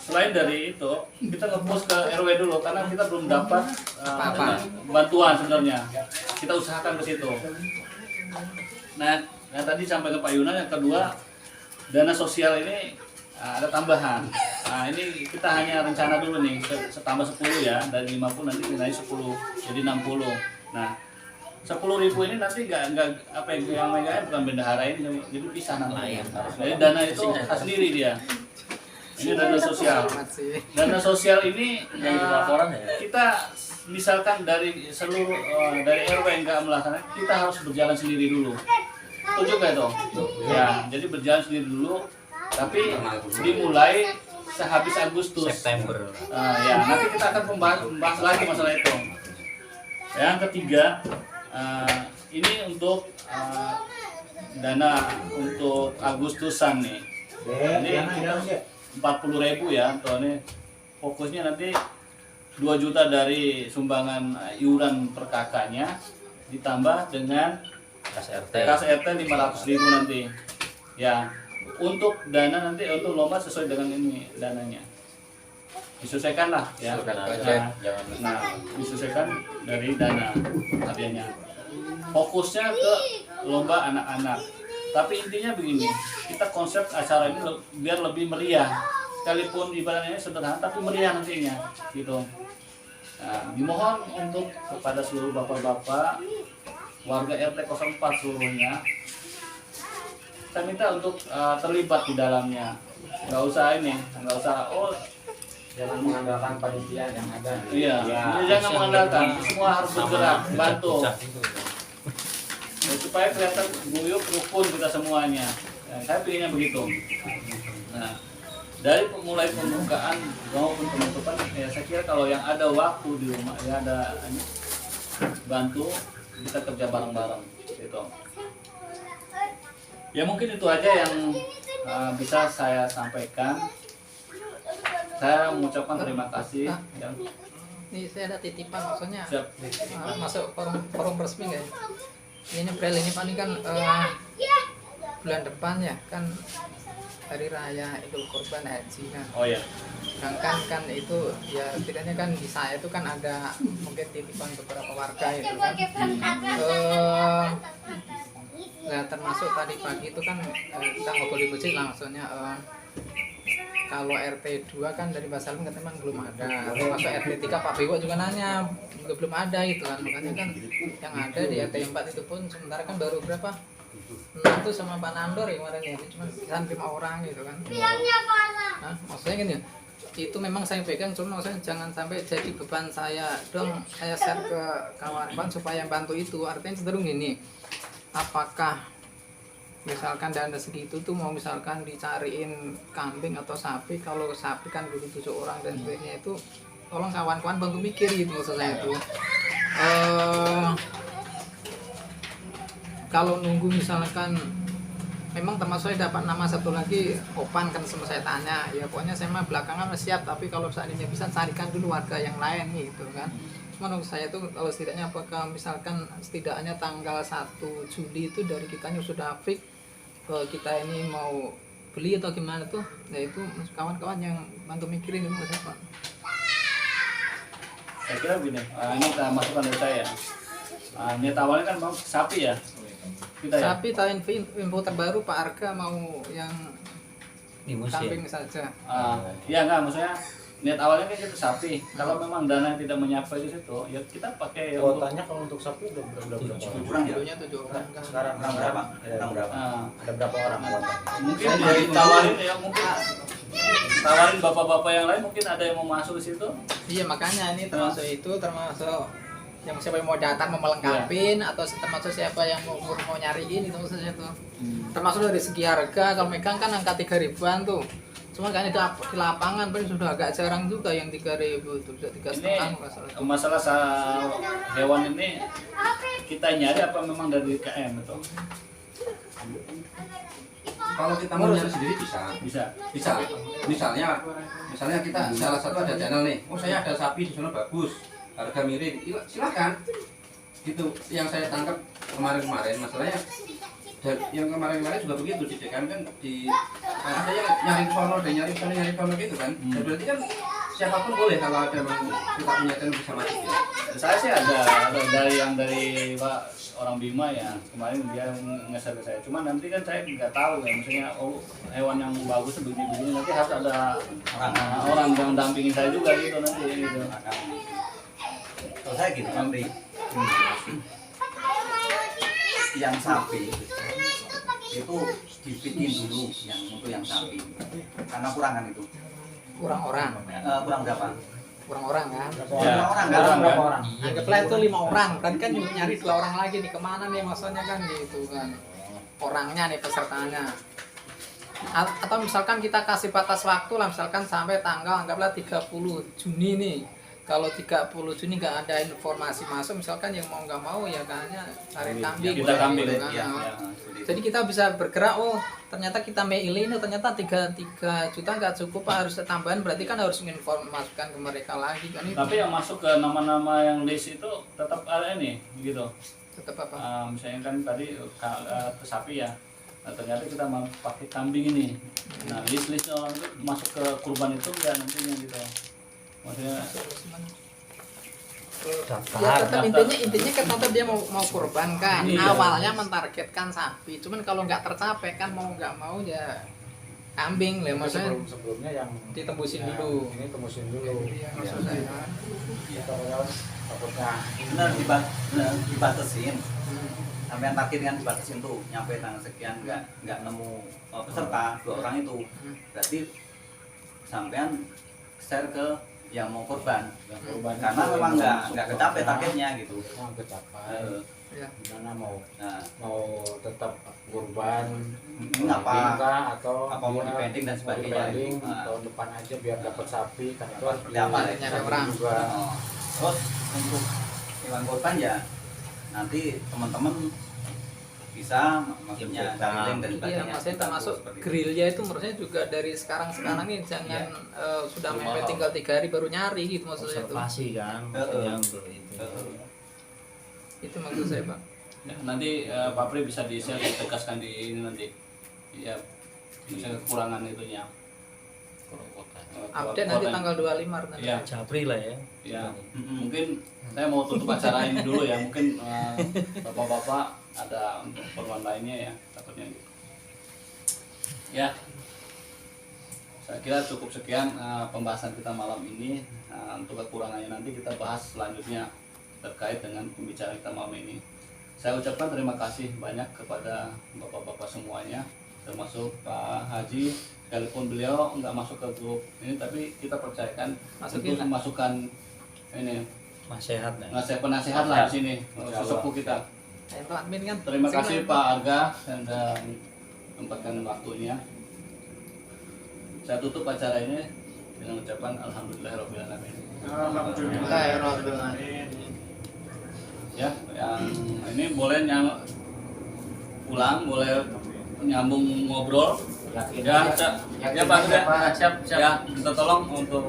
[SPEAKER 1] selain dari itu kita nge-push ke RW dulu karena kita belum dapat bantuan sebenarnya, kita usahakan ke situ. Nah tadi sampai ke Pak Yunan, yang kedua dana sosial ini ada tambahan Nah ini kita hanya rencana dulu nih, setambah 10 ya, dari 50 nanti nilai 10 jadi 60. Nah 10.000 ini nanti nggak apa yang megahnya bukan bendahara ini, jadi pisah nanti. Jadi dana itu khas sendiri dia. Ini dana sosial. Dana sosial ini kita misalkan dari seluruh dari RW yang nggak melaksanakan, kita harus berjalan sendiri dulu. Setuju nggak itu? Ya, jadi berjalan sendiri dulu. Tapi dimulai sehabis Agustus
[SPEAKER 7] September.
[SPEAKER 1] Ya nanti kita akan membahas lagi masalah itu. Yang ketiga, ini untuk dana untuk Agustusan nih. Ini kita 40.000 ya, tuh ini fokusnya nanti 2 juta dari sumbangan iuran per kakaknya ditambah dengan kas RT 500.000 nanti. Ya, untuk dana nanti untuk lomba sesuai dengan ini dananya. Disesuaikan lah ya. Nah, disesuaikan dari dana hadiahnya. Fokusnya ke lomba anak-anak. Tapi intinya begini, kita konsep acara ini biar lebih meriah. Sekalipun ibaratnya sederhana tapi meriah nantinya gitu. Nah, dimohon untuk kepada seluruh bapak-bapak warga RT 04 seluruhnya, kita minta untuk terlibat di dalamnya. Nggak usah
[SPEAKER 8] jangan mengandalkan panitia yang ada.
[SPEAKER 1] Iya, jangan mengandalkan, semua harus bergerak, bantu. Ya, supaya kelihatan guyup rukun kita semuanya. Ya, saya pinginnya begitu. Nah, dari mulai pembukaan maupun penutupan, ya saya kira kalau yang ada waktu di rumah, ya ada bantu, kita kerja bareng-bareng gitu. Ya mungkin itu aja yang bisa saya sampaikan. Saya mengucapkan terima kasih. Ya.
[SPEAKER 2] Ini saya ada titipan, maksudnya
[SPEAKER 1] Siap.
[SPEAKER 2] masuk forum resmi nggak ya? Ini April ini paling kan bulan depan ya kan hari raya Idul Kurban Haji kan.
[SPEAKER 1] Oh ya.
[SPEAKER 2] Sedangkan kan itu ya setidaknya kan di saya itu kan ada mungkin titipan beberapa warga itu kan. Nah termasuk tadi pagi itu kan kita ngobrol di masjid langsungnya kalau RT 2 kan dari Mbak Salim katanya memang belum ada. Termasuk RT 3 Pak Bewo juga nanya juga belum ada gitu kan. Makanya kan yang ada di RT 4 itu pun sementara kan baru berapa? 6 tuh sama Pak Nandor ya kemarin ya. Cuma kisaran 5 orang gitu kan. Nah, maksudnya kan ya itu memang saya pegang, cuma maksudnya jangan sampai jadi beban saya dong. Saya share ke kawan-kawan supaya bantu itu. Artinya cenderung gini, apakah misalkan dana segitu tuh mau misalkan dicariin kambing atau sapi, kalau sapi kan dulu 7 orang dan sebagainya, itu tolong kawan-kawan bantu mikir gitu maksud saya itu. Kalau nunggu misalkan memang termasuk saya dapat nama satu lagi Opan kan semua saya tanya ya, pokoknya saya mah belakangan siap, tapi kalau seandainya bisa carikan dulu warga yang lain gitu kan. Menurut saya tuh kalau setidaknya apakah misalkan setidaknya tanggal 1 Juli itu dari kitanya sudah fix kita ini mau beli atau gimana tuh, nah itu kawan-kawan yang bantu mikirin itu Mas Pak.
[SPEAKER 1] Saya kira begini, ini masukan dari saya. Niat awalnya kan mau sapi ya. Kita
[SPEAKER 2] sapi tahu info terbaru Pak Arga mau yang kambing saja.
[SPEAKER 1] Ya enggak, maksudnya niat awalnya kan kita sapi. Kalau memang dana yang tidak menyapa di situ, ya kita pakai
[SPEAKER 8] Kuotanya kalau untuk sapi udah berapa?
[SPEAKER 9] Kurang ya?
[SPEAKER 2] Kilonya 7 orang kan.
[SPEAKER 8] Sekarang berapa? Ada berapa orang?
[SPEAKER 1] Mungkin ditawarin ya, mungkin tawarin bapak-bapak yang lain, mungkin ada yang mau masuk di situ.
[SPEAKER 2] Iya makanya ini termasuk itu, termasuk yang siapa yang mau datang mau melengkapin atau termasuk siapa yang mau nyariin itu maksudnya tuh. Termasuk dari segi harga, kalau megang kan angka 3.000-an tuh. Cuma kan di lapangan paling sudah agak jarang juga yang 3.000 itu, sudah 3,5
[SPEAKER 1] masalah hewan ini kita nyari apa memang dari KM itu?
[SPEAKER 9] Kalau kita mau nyari sendiri bisa. Misalnya kita salah satu ada channel nih, oh saya ada sapi di sana bagus, harga miring, silakan. Gitu. Yang saya tangkap kemarin masalahnya. Dan yang kemarin juga begitu di DKM kan ada yang nyari sono dan nyari sono gitu kan. Dan berarti kan siapapun boleh kalau ada memang kita punya channel bisa masuk ya.
[SPEAKER 1] Saya sih ada dari Pak orang Bima ya, kemarin dia nge-share ke saya. Cuma nanti kan saya nggak tahu ya, maksudnya hewan yang bagus begini nanti harus ada orang yang dampingin saya juga gitu nanti gitu.
[SPEAKER 6] Kalau saya gini Pak Pri, yang sapi itu dibikin dulu yang untuk yang sapi karena kurangan itu
[SPEAKER 2] kurang orang.
[SPEAKER 6] Kurang berapa?
[SPEAKER 2] Kurang orang kan?
[SPEAKER 6] Berapa orang?
[SPEAKER 2] Anggaplah itu 5 orang, berarti kan nyari 2 orang lagi nih, kemana nih maksudnya kan gitu kan. Orangnya nih, pesertanya. Atau misalkan kita kasih batas waktu lah, misalkan sampai tanggal anggaplah 30 Juni nih. Kalau 30 Juni nggak ada informasi masuk, misalkan yang mau nggak mau ya kayaknya cari kambing.
[SPEAKER 1] Kita kambing
[SPEAKER 2] gitu kan.
[SPEAKER 1] ya.
[SPEAKER 2] Jadi kita bisa bergerak, oh ternyata kita milih ini, ternyata 3 juta nggak cukup, Pak, harus tambahan, berarti kan harus menginformasikan ke mereka lagi kan itu.
[SPEAKER 1] Tapi yang masuk ke nama-nama yang list itu tetap ada ini gitu.
[SPEAKER 2] Tetap apa?
[SPEAKER 1] Misalnya kan tadi sapi ya. Nah, ternyata kita mau pakai kambing ini. Nah, list-list orang itu masuk ke kurban itu enggak nantinya gitu. Maksudnya
[SPEAKER 2] ya tetap intinya kan tetap dia mau kurban kan.
[SPEAKER 1] Iya.
[SPEAKER 2] Awalnya mentargetkan sapi, cuman kalau nggak tercapai kan mau nggak mau ya kambing lah, maksudnya
[SPEAKER 8] sebelumnya yang
[SPEAKER 2] ditembusin
[SPEAKER 8] ya,
[SPEAKER 2] dulu.
[SPEAKER 8] ini tembusin dulu.
[SPEAKER 2] Iya, maksudnya.
[SPEAKER 8] Takutnya
[SPEAKER 6] Benar dibatasin. Sampai target kan dibatasin tuh, nyampe tanggal sekian nggak nemu peserta 2 orang itu. Berarti sampean share ke yang mau korban, karena memang nggak kecapai targetnya gitu.
[SPEAKER 8] kecapai.
[SPEAKER 2] Ya.
[SPEAKER 8] Gimana mau
[SPEAKER 6] Nah,
[SPEAKER 8] tetap kurban
[SPEAKER 6] apa
[SPEAKER 8] atau
[SPEAKER 6] mau
[SPEAKER 8] dia
[SPEAKER 6] dipending dan
[SPEAKER 8] mau
[SPEAKER 6] sebagainya.
[SPEAKER 8] dipending
[SPEAKER 6] Nah.
[SPEAKER 8] tahun depan aja biar dapat sapi kan itu
[SPEAKER 6] Apa seperti apa ya?
[SPEAKER 2] Nyari orang.
[SPEAKER 8] juga.
[SPEAKER 6] Oh. Terus untuk hewan korban ya nanti teman-teman bisa maksudnya saling dan
[SPEAKER 2] Iya,
[SPEAKER 6] sebagainya.
[SPEAKER 2] maksudnya termasuk
[SPEAKER 6] Seperti itu.
[SPEAKER 2] grillnya itu menurutnya juga dari sekarang nih jangan sudah mepet tinggal 3 hari baru nyari gitu maksudnya itu.
[SPEAKER 7] Observasi kan, maksudnya untuk itu.
[SPEAKER 2] Itu maksud saya, Pak.
[SPEAKER 1] ya, nanti Pak Pri bisa di-share ditegaskan di ini nanti. Ya, misalnya kekurangan itunya.
[SPEAKER 2] Update nanti tanggal 25 nanti.
[SPEAKER 1] Iya.
[SPEAKER 7] Japri lah ya.
[SPEAKER 1] Ya, mungkin saya mau tutup acara ini dulu ya. Mungkin bapak-bapak ada keperluan lainnya ya, takutnya gitu. Ya, saya kira cukup sekian pembahasan kita malam ini. Untuk kekurangannya nanti kita bahas selanjutnya terkait dengan pembicaraan kita malam ini. Saya ucapkan terima kasih banyak kepada bapak-bapak semuanya, termasuk Pak Haji. Sekalipun beliau nggak masuk ke grup ini, tapi kita percayakan
[SPEAKER 2] Masukin
[SPEAKER 1] untuk
[SPEAKER 2] lah.
[SPEAKER 1] memasukkan ini
[SPEAKER 7] Nasihat ya.
[SPEAKER 1] penasehat lah di sini, sesepuh kita.
[SPEAKER 2] Itu admin kan.
[SPEAKER 1] Terima kasih Pak Arga dan menyempatkan waktunya. Saya tutup acara ini dengan ucapan alhamdulillahirobbilalamin. Ya, yang ini boleh pulang, boleh nyambung ngobrol. Ya, Pak, siap. Ya, kita tolong untuk